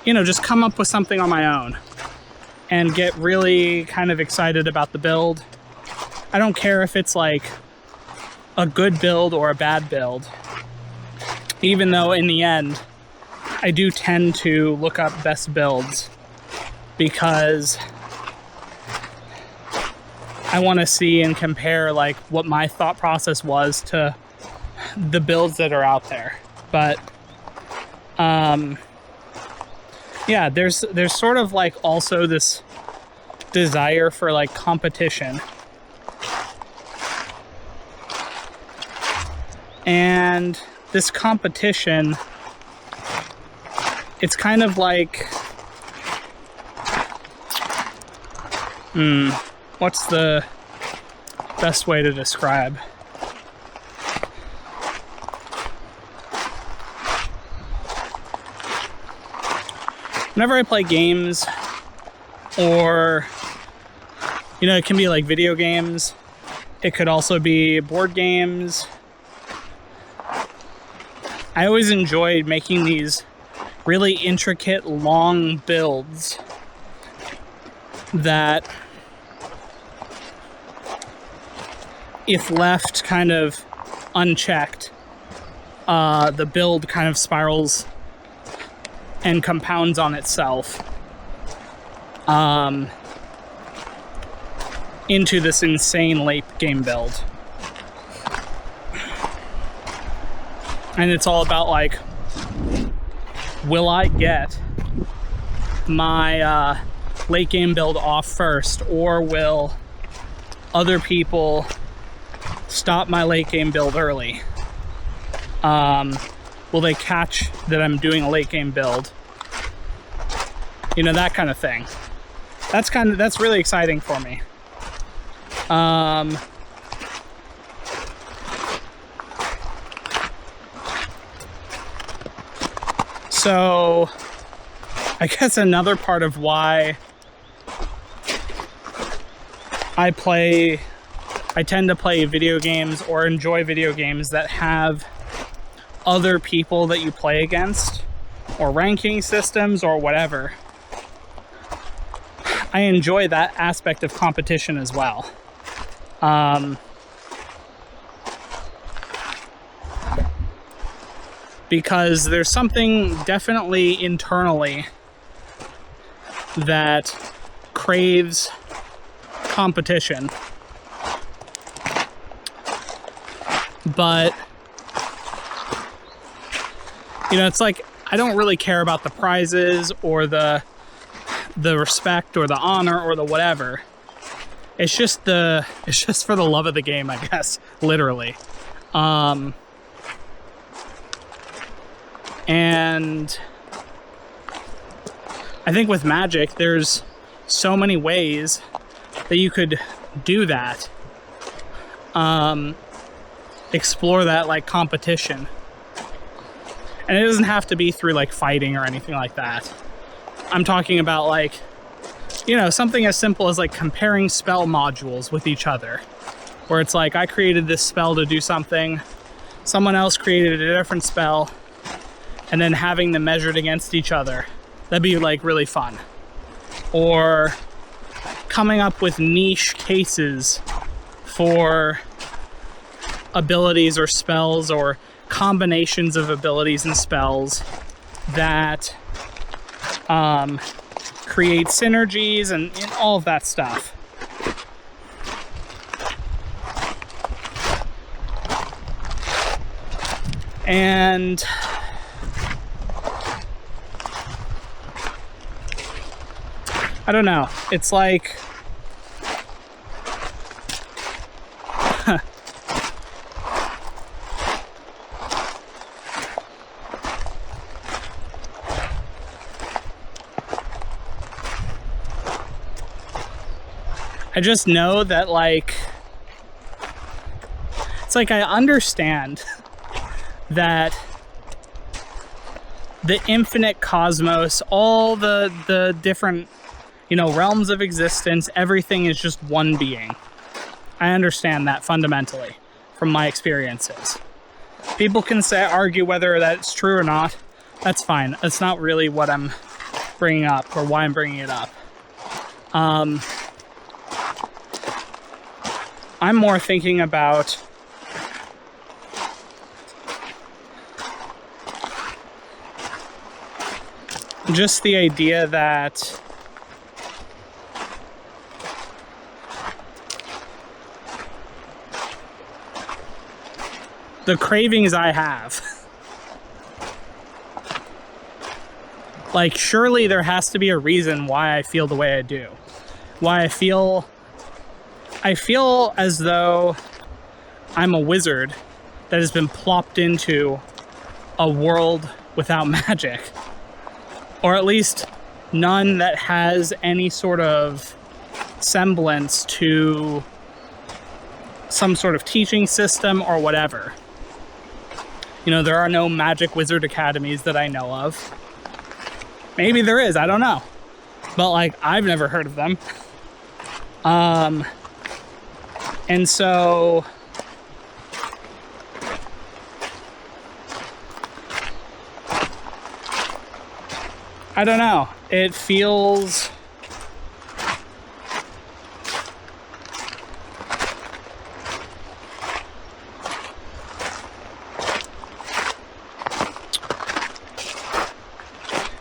you know, just come up with something on my own and get really kind of excited about the build. I don't care if it's like a good build or a bad build, even though in the end I do tend to look up best builds because I want to see and compare like what my thought process was to the builds that are out there. But yeah, there's sort of like also this desire for like competition. And this competition, it's kind of like, what's the best way to describe? Whenever I play games, or, you know, it can be like video games, it could also be board games. I always enjoyed making these really intricate, long builds that, if left kind of unchecked, the build kind of spirals and compounds on itself into this insane late game build. And it's all about like will I get my late game build off first, or will other people stop my late game build early? Will they catch that I'm doing a late game build? You know, that kind of thing. That's really exciting for me. So I guess another part of why I tend to play video games or enjoy video games that have other people that you play against, or ranking systems or whatever. I enjoy that aspect of competition as well. Because there's something definitely internally that craves competition. But, you know, it's like, I don't really care about the prizes or the respect or the honor or the whatever. It's just for the love of the game, I guess, literally. And I think with Magic, there's so many ways that you could do that. Explore that, like, competition. And it doesn't have to be through, like, fighting or anything like that. I'm talking about, like, you know, something as simple as, like, comparing spell modules with each other. Where it's like, I created this spell to do something, someone else created a different spell, and then having them measured against each other. That'd be, like, really fun. Or coming up with niche cases for abilities or spells, or combinations of abilities and spells that create synergies and all of that stuff. And I don't know, it's like I just know that, like, it's like I understand that the infinite cosmos, all the different, you know, realms of existence, everything is just one being. I understand that fundamentally from my experiences. People can argue whether that's true or not. That's fine. That's not really what I'm bringing up or why I'm bringing it up. I'm more thinking about just the idea that the cravings I have, like, surely there has to be a reason why I feel the way I do. Why I feel as though I'm a wizard that has been plopped into a world without magic. Or at least none that has any sort of semblance to some sort of teaching system or whatever. You know, there are no magic wizard academies that I know of. Maybe there is, I don't know. But, like, I've never heard of them. And so I don't know. It feels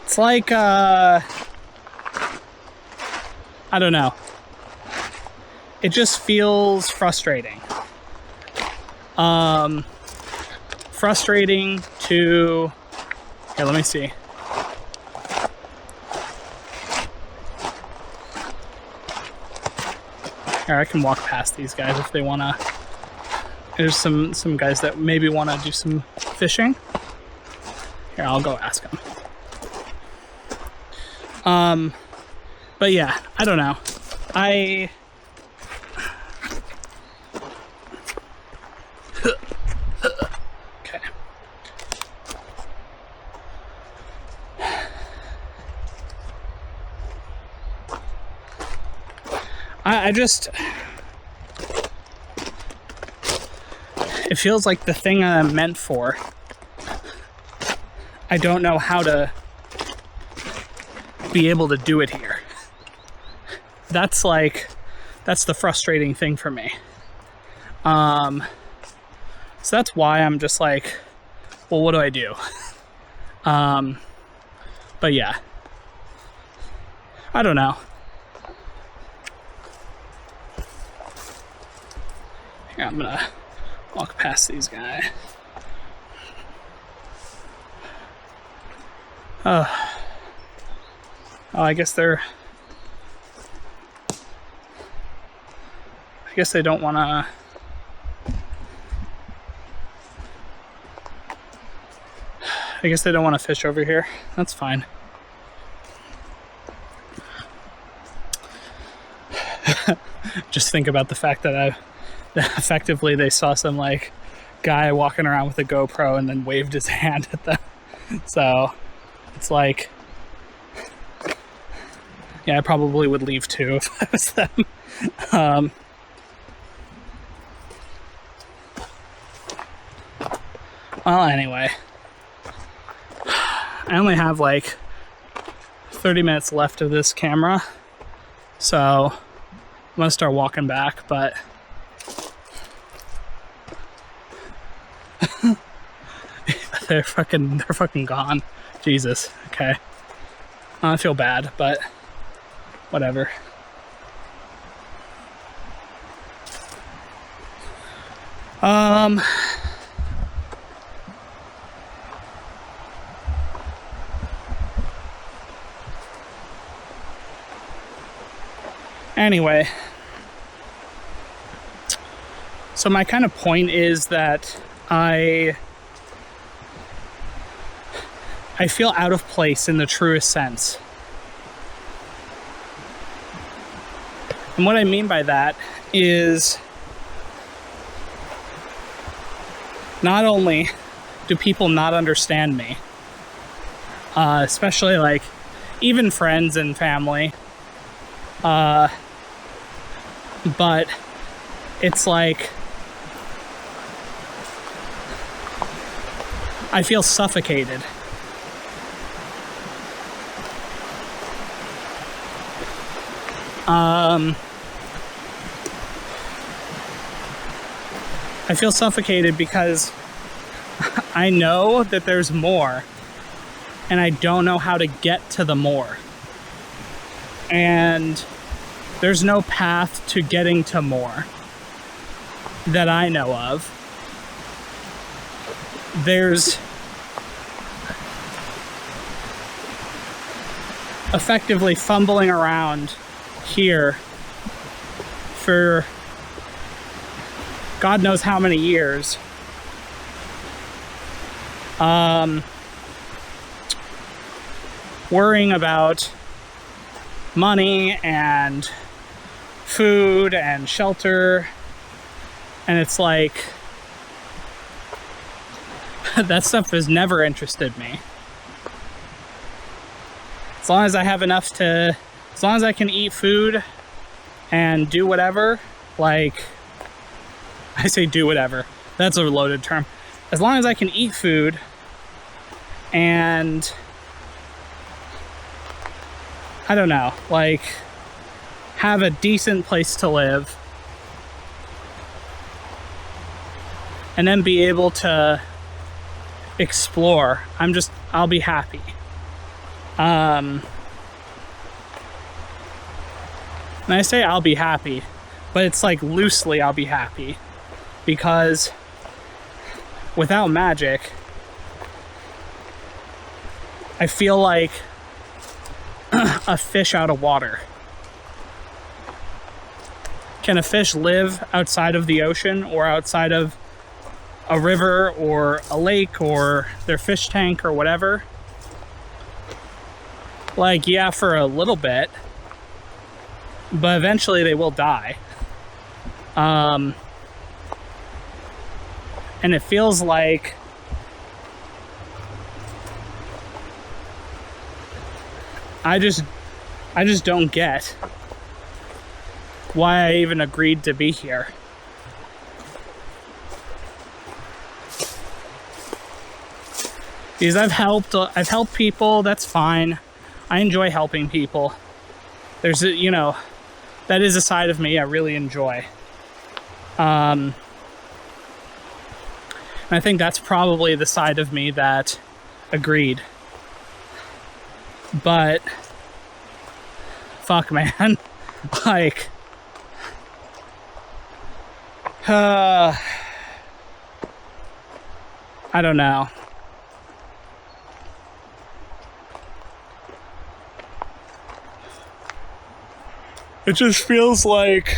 it's like I don't know. It just feels frustrating. Frustrating to... Here, let me see. Or I can walk past these guys if they wanna. There's some guys that maybe wanna do some fishing. Here, I'll go ask them. But yeah, I don't know. Okay. I just... It feels like the thing I'm meant for. I don't know how to be able to do it here. That's the frustrating thing for me. So that's why I'm just like, well, what do I do? But yeah, I don't know. Here, I'm gonna walk past these guys. Oh, I guess they don't want to. I guess they don't want to fish over here. That's fine. Just think about the fact that effectively they saw some like guy walking around with a GoPro and then waved his hand at them. So it's like, yeah, I probably would leave too if I was them. Well, anyway, I only have like 30 minutes left of this camera, so I'm gonna start walking back, but they're fucking gone. Jesus. Okay. I feel bad, but whatever. Anyway, so my kind of point is that I feel out of place in the truest sense. And what I mean by that is not only do people not understand me, especially like even friends and family, but it's like I feel suffocated. I feel suffocated because I know that there's more, and I don't know how to get to the more. And there's no path to getting to more that I know of. There's effectively fumbling around here for God knows how many years. Worrying about money and food and shelter, and it's like that stuff has never interested me. As long as I have enough to, as long as I can eat food and do whatever, like, I say do whatever, that's a loaded term. As long as I can eat food and, I don't know, like, have a decent place to live, and then be able to explore, I'll be happy. And I say I'll be happy, but it's like loosely I'll be happy, because without magic, I feel like a fish out of water. can a fish live outside of the ocean or outside of a river or a lake or their fish tank or whatever? Like, yeah, for a little bit, but eventually they will die. And it feels like I just don't get why I even agreed to be here. Because I've helped people, that's fine. I enjoy helping people. There's a, that is a side of me I really enjoy. And I think that's probably the side of me that agreed. But fuck, man. Like, I don't know. It just feels like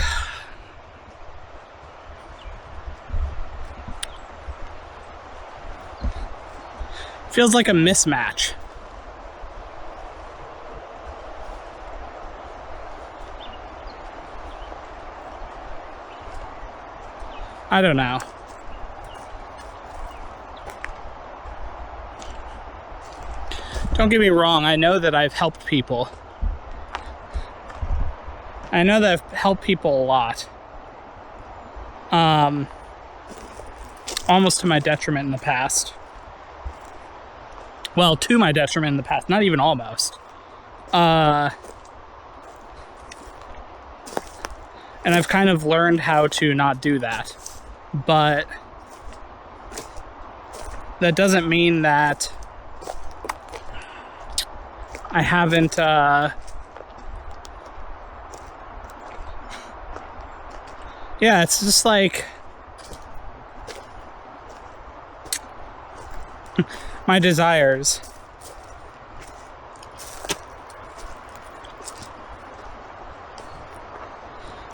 a mismatch. I don't know. Don't get me wrong, I know that I've helped people. I know that I've helped people a lot. Almost to my detriment in the past. Well, to my detriment in the past, not even almost. And I've kind of learned how to not do that. But that doesn't mean that I haven't yeah, it's just like my desires.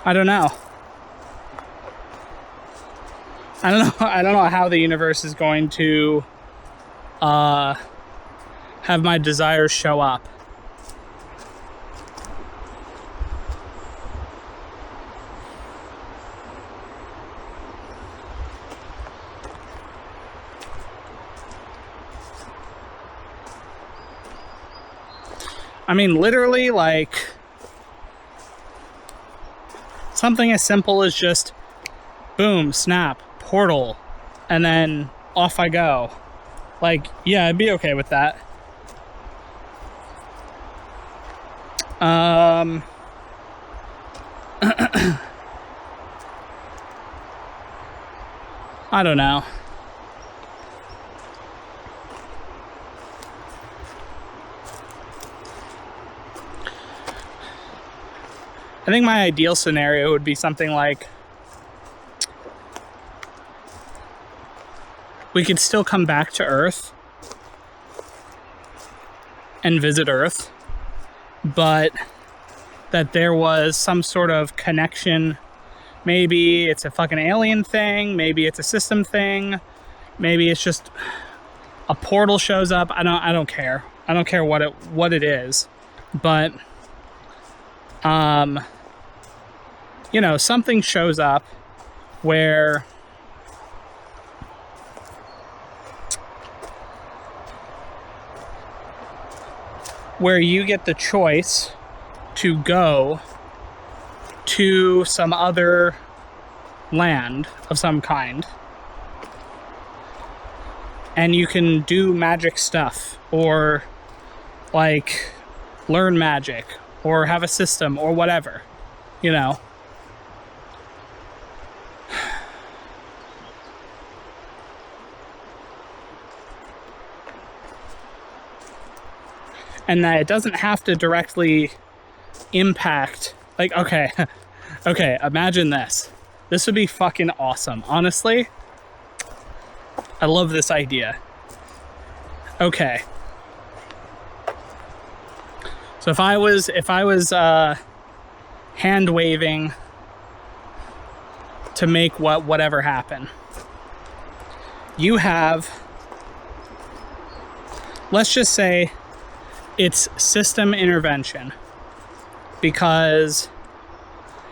I don't know. I don't know how the universe is going to have my desires show up. I mean, literally, like, something as simple as just boom, snap, portal, and then off I go. Like, yeah, I'd be okay with that. I don't know. I think my ideal scenario would be something like we could still come back to Earth and visit Earth, but that there was some sort of connection. Maybe it's a fucking alien thing, maybe it's a system thing, maybe it's just a portal shows up. I don't care. I don't care what it is. But something shows up where you get the choice to go to some other land of some kind, and you can do magic stuff, or like learn magic, or have a system, or whatever, and that it doesn't have to directly impact, like, okay, imagine this. This would be fucking awesome. Honestly, I love this idea. Okay. So if I was hand waving to make whatever happen. You have, let's just say it's system intervention, because,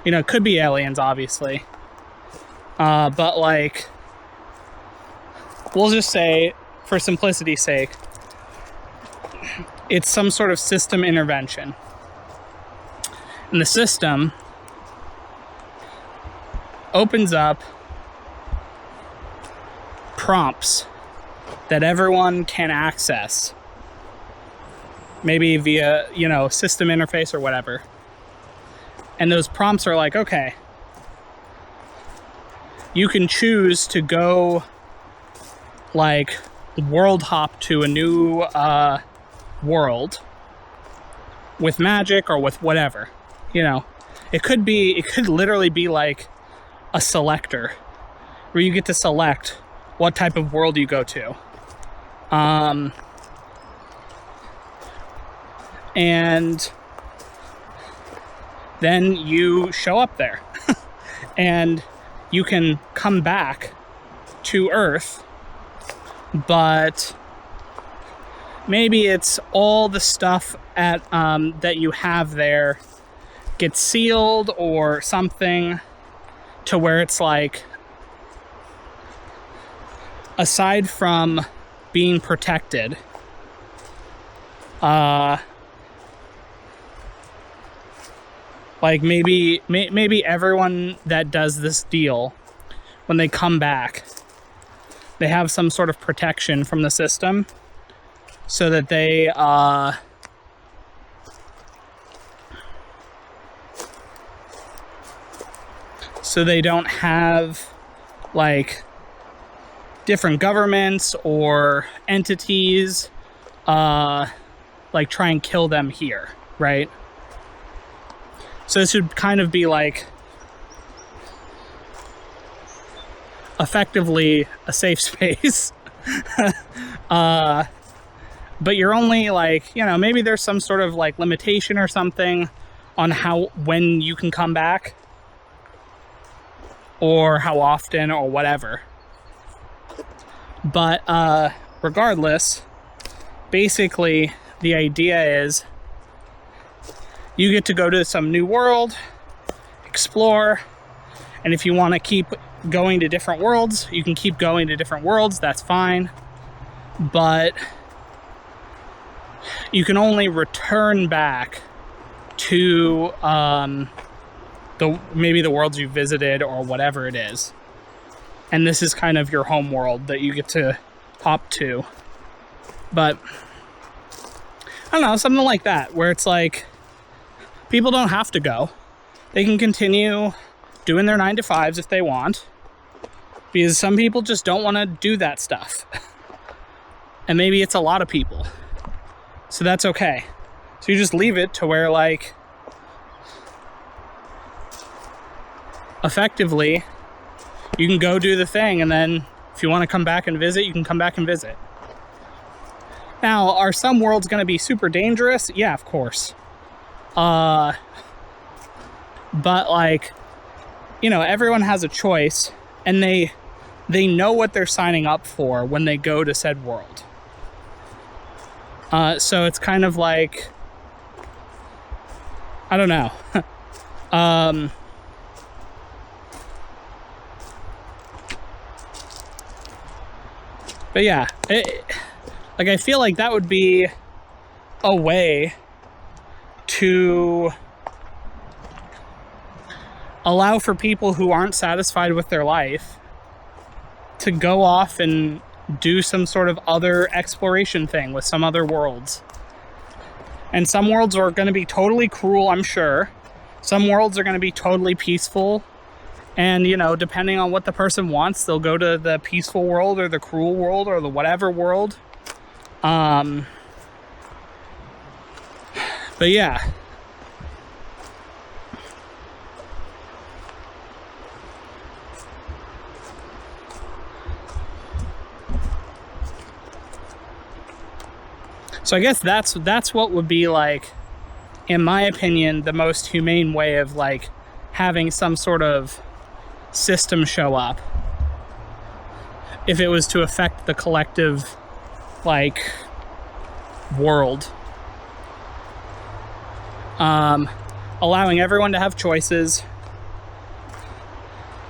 you know, it could be aliens, obviously, but like, we'll just say, for simplicity's sake, it's some sort of system intervention. And the system opens up prompts that everyone can access, maybe via, you know, system interface or whatever. And those prompts are like, okay, you can choose to go like world hop to a new world with magic or with whatever, you know. It could literally be like a selector where you get to select what type of world you go to. And then you show up there and you can come back to Earth, but maybe it's all the stuff at that you have there gets sealed or something, to where it's like, aside from being protected, like maybe everyone that does this deal, when they come back, they have some sort of protection from the system, so that they don't have like different governments or entities like try and kill them here, right? So this would kind of be like effectively a safe space. But you're only like, you know, maybe there's some sort of like limitation or something on when you can come back, or how often or whatever. But regardless, basically the idea is you get to go to some new world, explore, and if you want to keep going to different worlds, you can keep going to different worlds, that's fine. But you can only return back to maybe the worlds you visited or whatever it is. And this is kind of your home world that you get to hop to. But I don't know, something like that, where it's like people don't have to go. They can continue doing their 9-to-5s if they want, because some people just don't want to do that stuff. And maybe it's a lot of people, so that's okay. So you just leave it to where, like, effectively you can go do the thing, and then if you want to come back and visit, you can come back and visit. Now, are some worlds going to be super dangerous? Yeah, of course. But like, you know, everyone has a choice, and they know what they're signing up for when they go to said world. So it's kind of like, I don't know. But yeah, like, I feel like that would be a way to allow for people who aren't satisfied with their life to go off and do some sort of other exploration thing with some other worlds. And some worlds are going to be totally cruel, I'm sure. Some worlds are going to be totally peaceful. And, you know, depending on what the person wants, they'll go to the peaceful world or the cruel world or the whatever world. But yeah. So I guess that's what would be, like, in my opinion, the most humane way of, like, having some sort of system show up, if it was to affect the collective, like, world. Allowing everyone to have choices.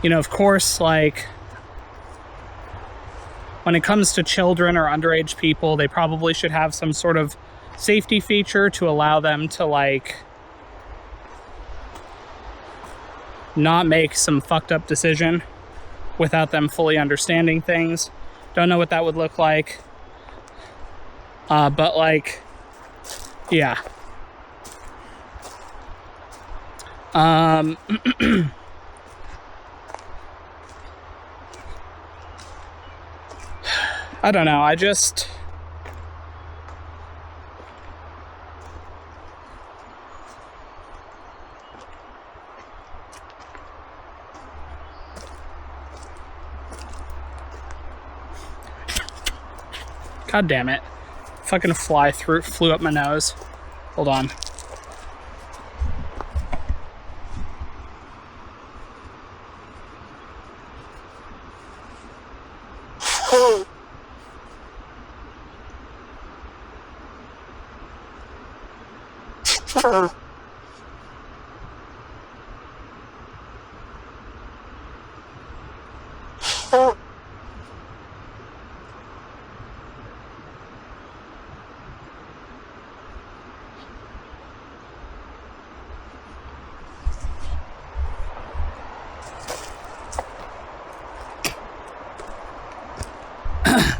You know, of course, like, when it comes to children or underage people, they probably should have some sort of safety feature to allow them to, like, not make some fucked up decision without them fully understanding things. Don't know what that would look like. But, like, yeah. I don't know, I just... God damn it. Fucking fly flew up my nose. Hold on.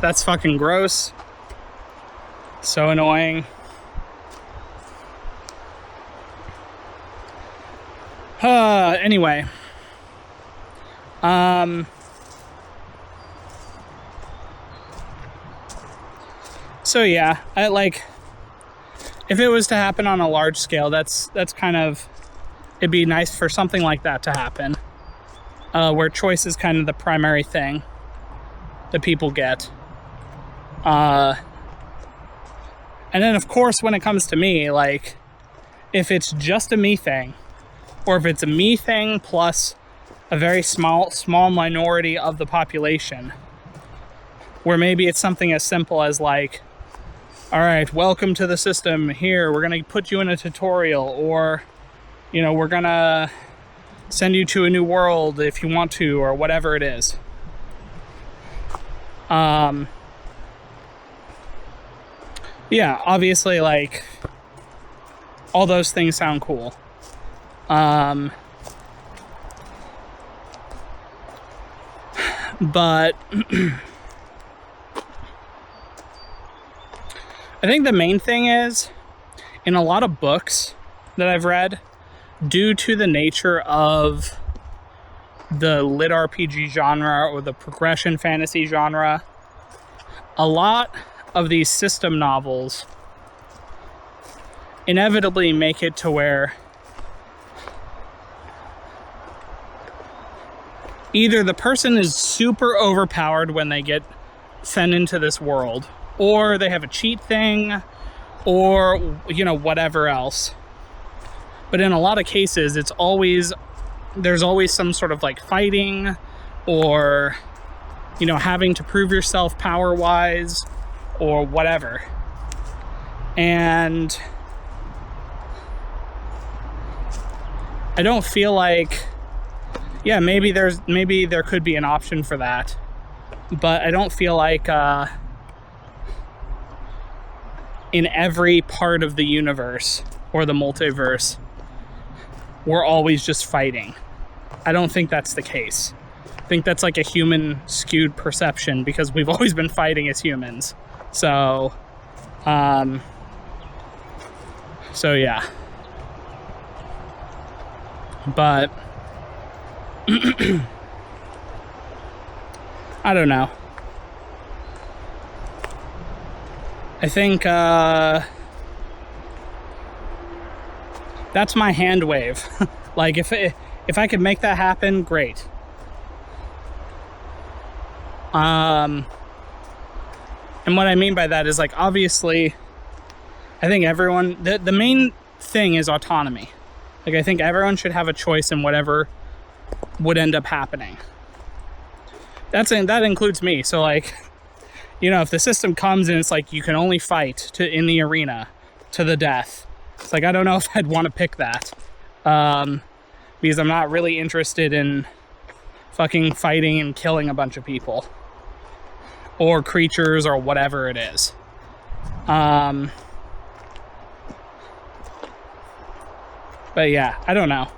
That's fucking gross. So annoying. Anyway. So yeah, I like, if it was to happen on a large scale, that's kind of, it'd be nice for something like that to happen. Where choice is kind of the primary thing that people get. And then, of course, when it comes to me, like, if it's just a me thing, or if it's a me thing plus a very small minority of the population, where maybe it's something as simple as, like, all right, welcome to the system. Here, we're going to put you in a tutorial, or, you know, we're going to send you to a new world if you want to, or whatever it is. Yeah, obviously, like, all those things sound cool. But I think the main thing is, in a lot of books that I've read, due to the nature of the lit RPG genre or the progression fantasy genre, a lot of these system novels inevitably make it to where either the person is super overpowered when they get sent into this world, or they have a cheat thing, or, you know, whatever else. But in a lot of cases, there's always some sort of, like, fighting, or, you know, having to prove yourself power-wise, or whatever. And I don't feel like, yeah, maybe there could be an option for that, but I don't feel like in every part of the universe or the multiverse we're always just fighting. I don't think that's the case. I think that's like a human skewed perception, because we've always been fighting as humans. So yeah. But I don't know. I think that's my hand wave. Like, if I could make that happen, great. And what I mean by that is, like, obviously, I think everyone, the main thing is autonomy. Like, I think everyone should have a choice in whatever would end up happening. That includes me. So like, you know, if the system comes and it's like you can only fight in the arena to the death, it's like I don't know if I'd want to pick that, because I'm not really interested in fucking fighting and killing a bunch of people or creatures or whatever it is. But yeah, I don't know.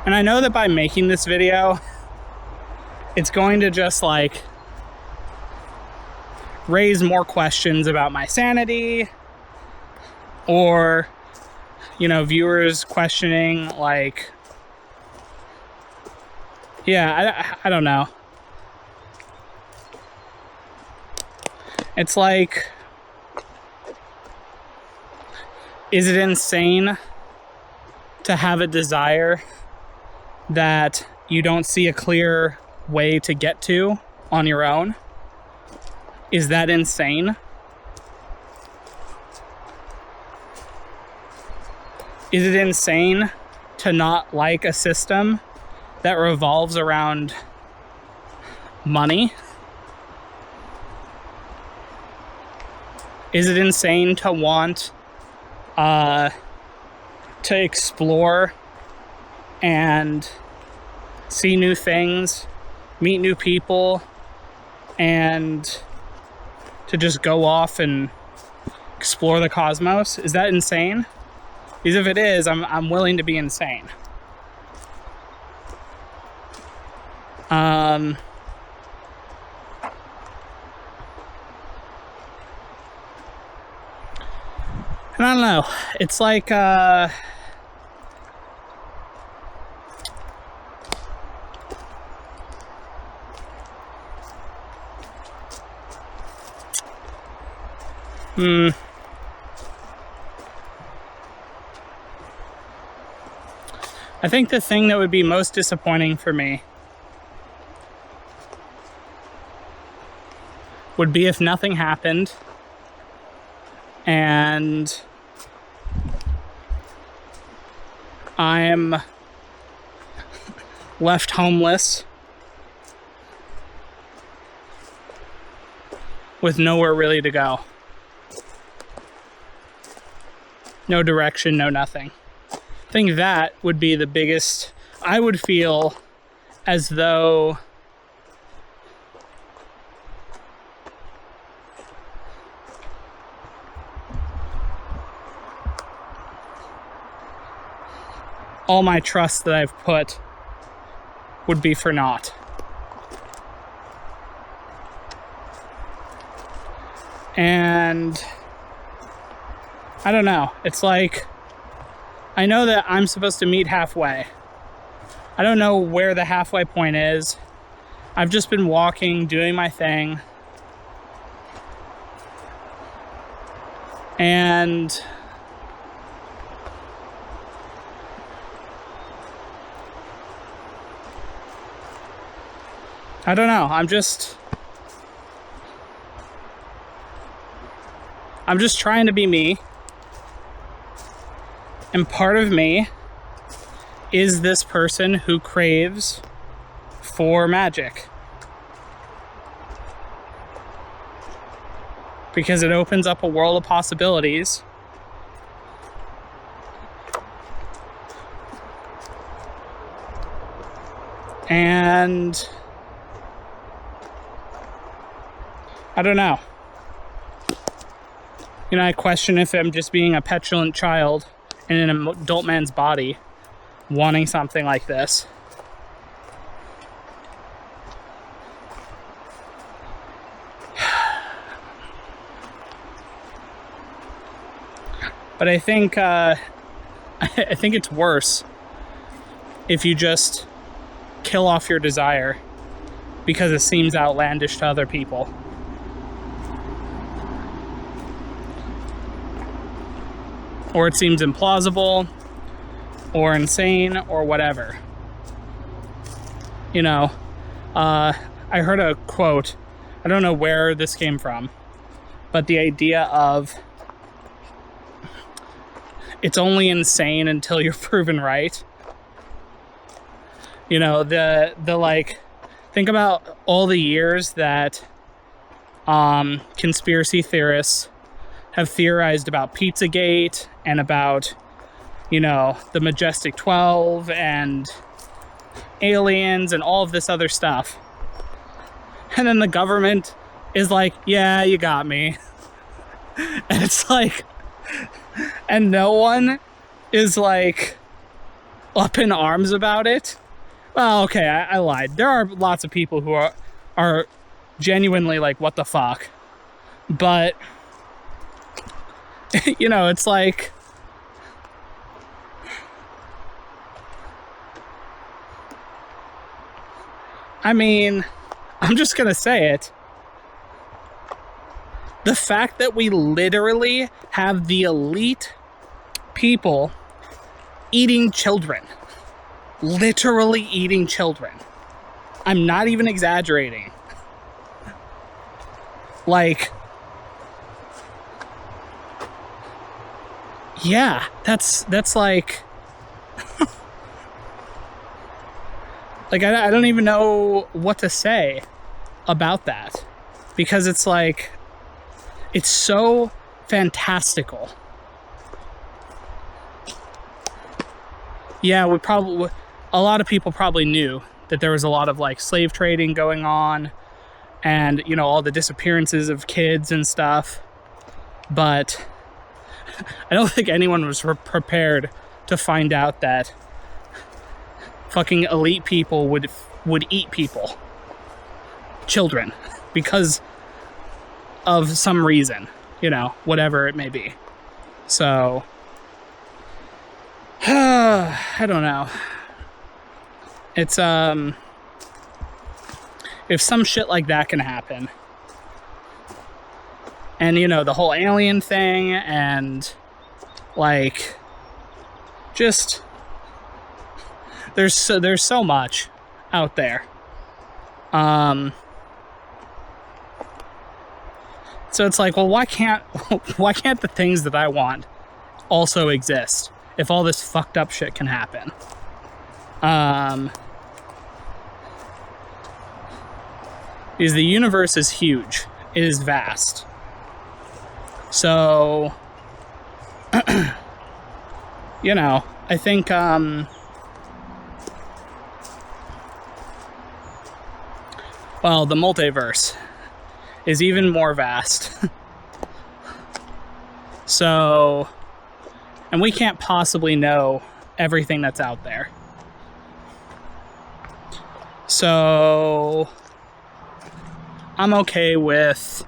And I know that by making this video, it's going to just like raise more questions about my sanity, or, you know, viewers questioning like, yeah, I don't know. It's like, is it insane to have a desire that you don't see a clear way to get to on your own? Is that insane? Is it insane to not like a system that revolves around money? Is it insane to want to explore and see new things, meet new people, and to just go off and explore the cosmos? Is that insane? Because if it is, I'm willing to be insane. And I don't know. It's like I think the thing that would be most disappointing for me would be if nothing happened and I'm left homeless with nowhere really to go. No direction, no nothing. I think that would be the biggest. I would feel as though all my trust that I've put would be for naught. And I don't know. It's like, I know that I'm supposed to meet halfway. I don't know where the halfway point is. I've just been walking, doing my thing. And I don't know. I'm just trying to be me. And part of me is this person who craves for magic. Because it opens up a world of possibilities. And I don't know. You know, I question if I'm just being a petulant child in an adult man's body wanting something like this. But I think it's worse if you just kill off your desire because it seems outlandish to other people. Or it seems implausible, or insane, or whatever. You know, I heard a quote. I don't know where this came from, but the idea of it's only insane until you're proven right. You know, the like, think about all the years that conspiracy theorists have theorized about Pizzagate and about, you know, the Majestic 12 and aliens and all of this other stuff. And then the government is like, yeah, you got me. And it's like, and no one is like up in arms about it. Well, okay, I lied. There are lots of people who are genuinely like, what the fuck? But, you know, it's like, I mean, I'm just gonna say it. The fact that we literally have the elite people eating children. Literally eating children. I'm not even exaggerating. Like, yeah, that's like, like, I don't even know what to say about that, because it's like, it's so fantastical. Yeah, a lot of people probably knew that there was a lot of like slave trading going on, and, you know, all the disappearances of kids and stuff, but I don't think anyone was prepared to find out that fucking elite people would eat people, children, because of some reason, you know, whatever it may be. So, I don't know. It's, if some shit like that can happen, and, you know, the whole alien thing, and, like, just, there's so much out there. So it's like, well, why can't the things that I want also exist if all this fucked up shit can happen? Because the universe is huge. It is vast. So, you know, I think, well, the multiverse is even more vast. So, and we can't possibly know everything that's out there. So, I'm okay with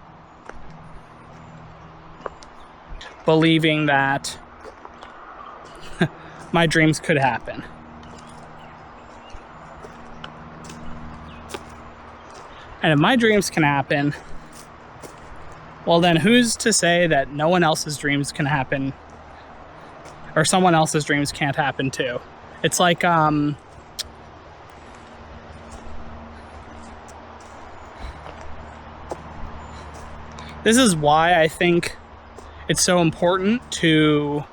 believing that my dreams could happen. And if my dreams can happen, well, then who's to say that no one else's dreams can happen, or someone else's dreams can't happen too? It's like, this is why I think it's so important to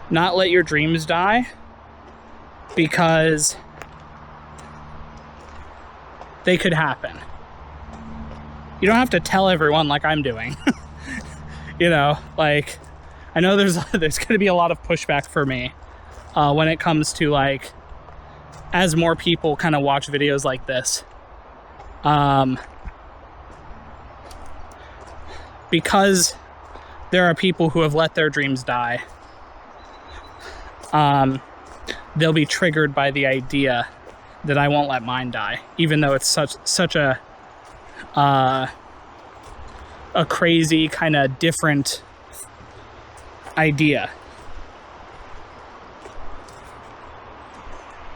not let your dreams die, because they could happen. You don't have to tell everyone like I'm doing. You know, like, I know there's going to be a lot of pushback for me when it comes to, like, as more people kind of watch videos like this. Because there are people who have let their dreams die. They'll be triggered by the idea that I won't let mine die, even though it's such a crazy kind of different idea.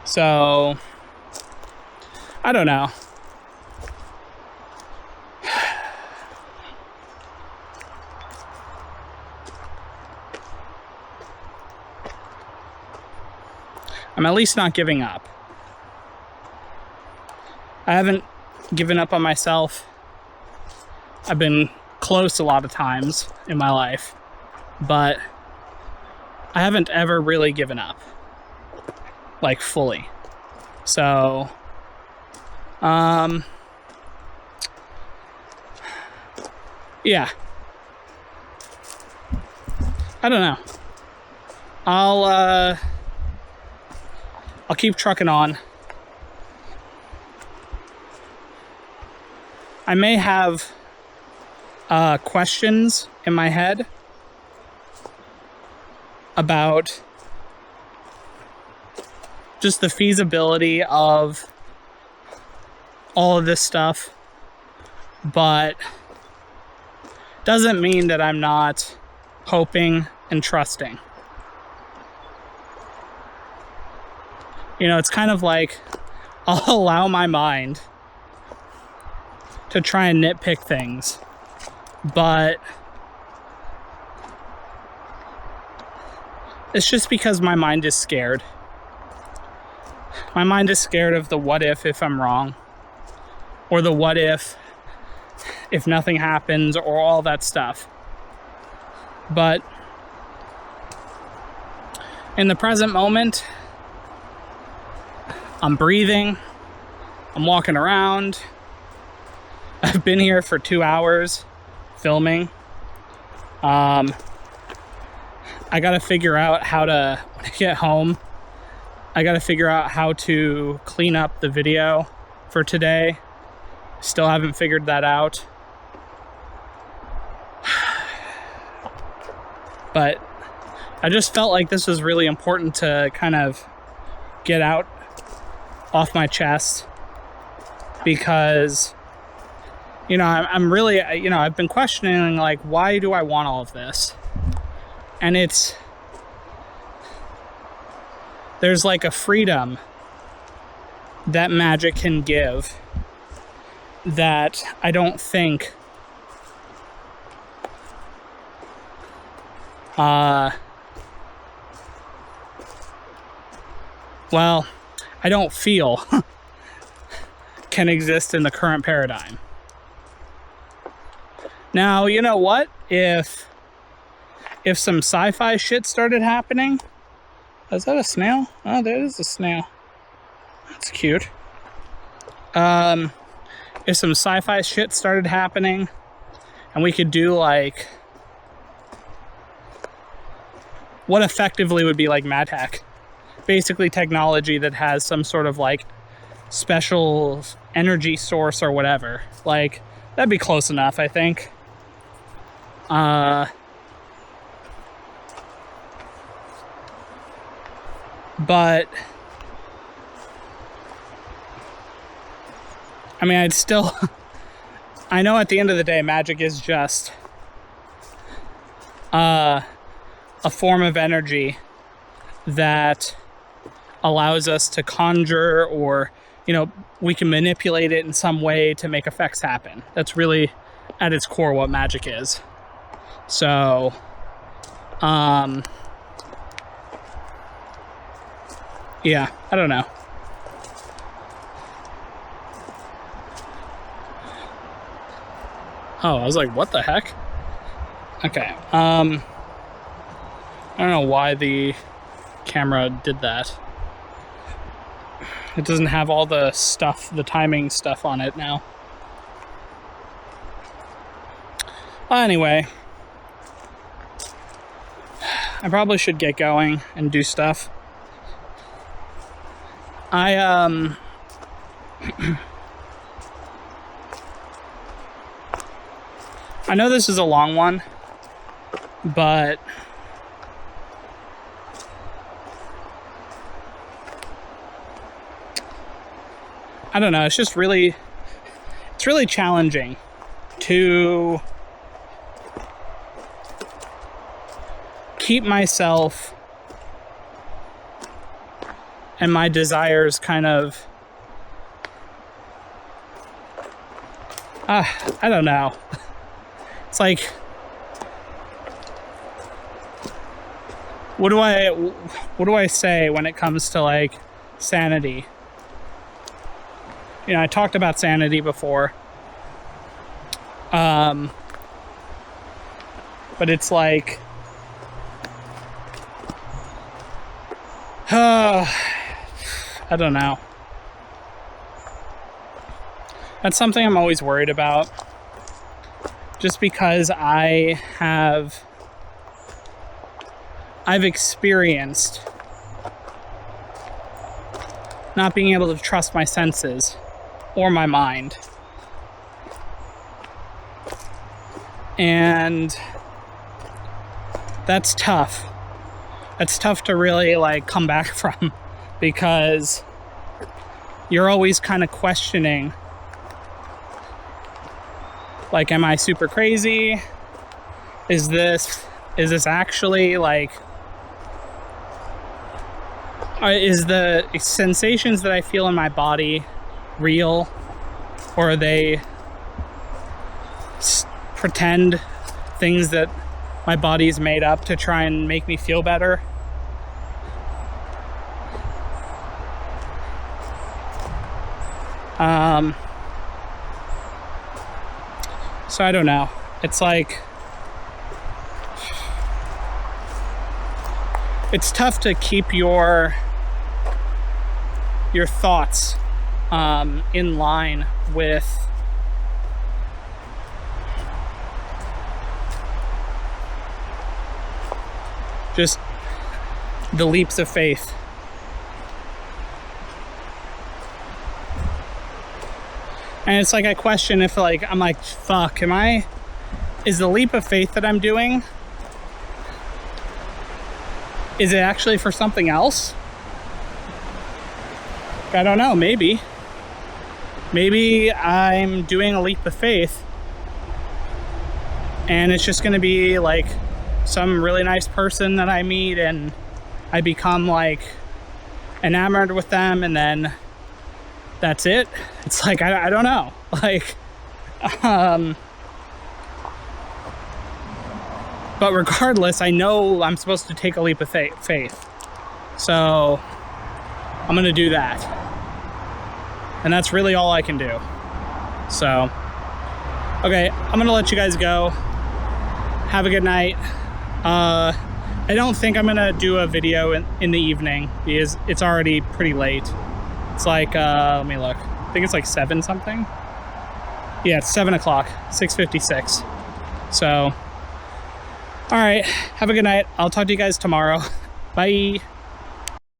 So, I don't know. I'm at least not giving up. I haven't given up on myself. I've been close a lot of times in my life, but I haven't ever really given up, like fully. So, yeah. I don't know. I'll keep trucking on. I may have questions in my head about just the feasibility of all of this stuff, but doesn't mean that I'm not hoping and trusting. You know, it's kind of like I'll allow my mind to try and nitpick things, but it's just because my mind is scared. My mind is scared of the what if I'm wrong, or the what if nothing happens, or all that stuff. But in the present moment, I'm breathing, I'm walking around. I've been here for 2 hours filming. I gotta figure out how to, when I get home, I gotta figure out how to clean up the video for today. Still haven't figured that out. But I just felt like this was really important to kind of get out off my chest, because, you know, I'm really, you know, I've been questioning, like, why do I want all of this? And there's like a freedom that magic can give that I don't think well, I don't feel can exist in the current paradigm. Now, you know what? If some sci-fi shit started happening... Is that a snail? Oh, there is a snail. That's cute. If some sci-fi shit started happening, and we could do, like, what effectively would be like mad tech. Basically technology that has some sort of, like, special energy source or whatever. Like, that'd be close enough, I think. But I mean, I'd still I know at the end of the day magic is just a form of energy that allows us to conjure, or, you know, we can manipulate it in some way to make effects happen. That's really at its core what magic is. So yeah, I don't know. Oh, I was like, what the heck? Okay. I don't know why the camera did that. It doesn't have all the stuff, the timing stuff on it now. Well, anyway, I probably should get going and do stuff. I know this is a long one, but I don't know, it's really challenging to keep myself and my desires kind of, I don't know. It's like, what do I say when it comes to, like, sanity? I talked about sanity before. But it's like, I don't know. That's something I'm always worried about. Just because I've experienced not being able to trust my senses or my mind. And that's tough. That's tough to really like come back from, because you're always kind of questioning, like, am I super crazy? Is this actually like, is the sensations that I feel in my body real, or are they pretend things that my body's made up to try and make me feel better? So I don't know. It's like, it's tough to keep your thoughts in line with just the leaps of faith. And it's like I question if, like, I'm like, fuck, is the leap of faith that I'm doing, is it actually for something else? I don't know, maybe. Maybe I'm doing a leap of faith and it's just gonna be like some really nice person that I meet and I become like enamored with them, and then that's it. It's like, I don't know. Like, but regardless, I know I'm supposed to take a leap of faith. So I'm gonna do that. And that's really all I can do. So, okay, I'm gonna let you guys go. Have a good night. I don't think I'm gonna do a video in the evening because it's already pretty late. It's like, let me look. I think it's like 7 something. Yeah, it's 7 o'clock, 6:56. So, all right, have a good night. I'll talk to you guys tomorrow. Bye.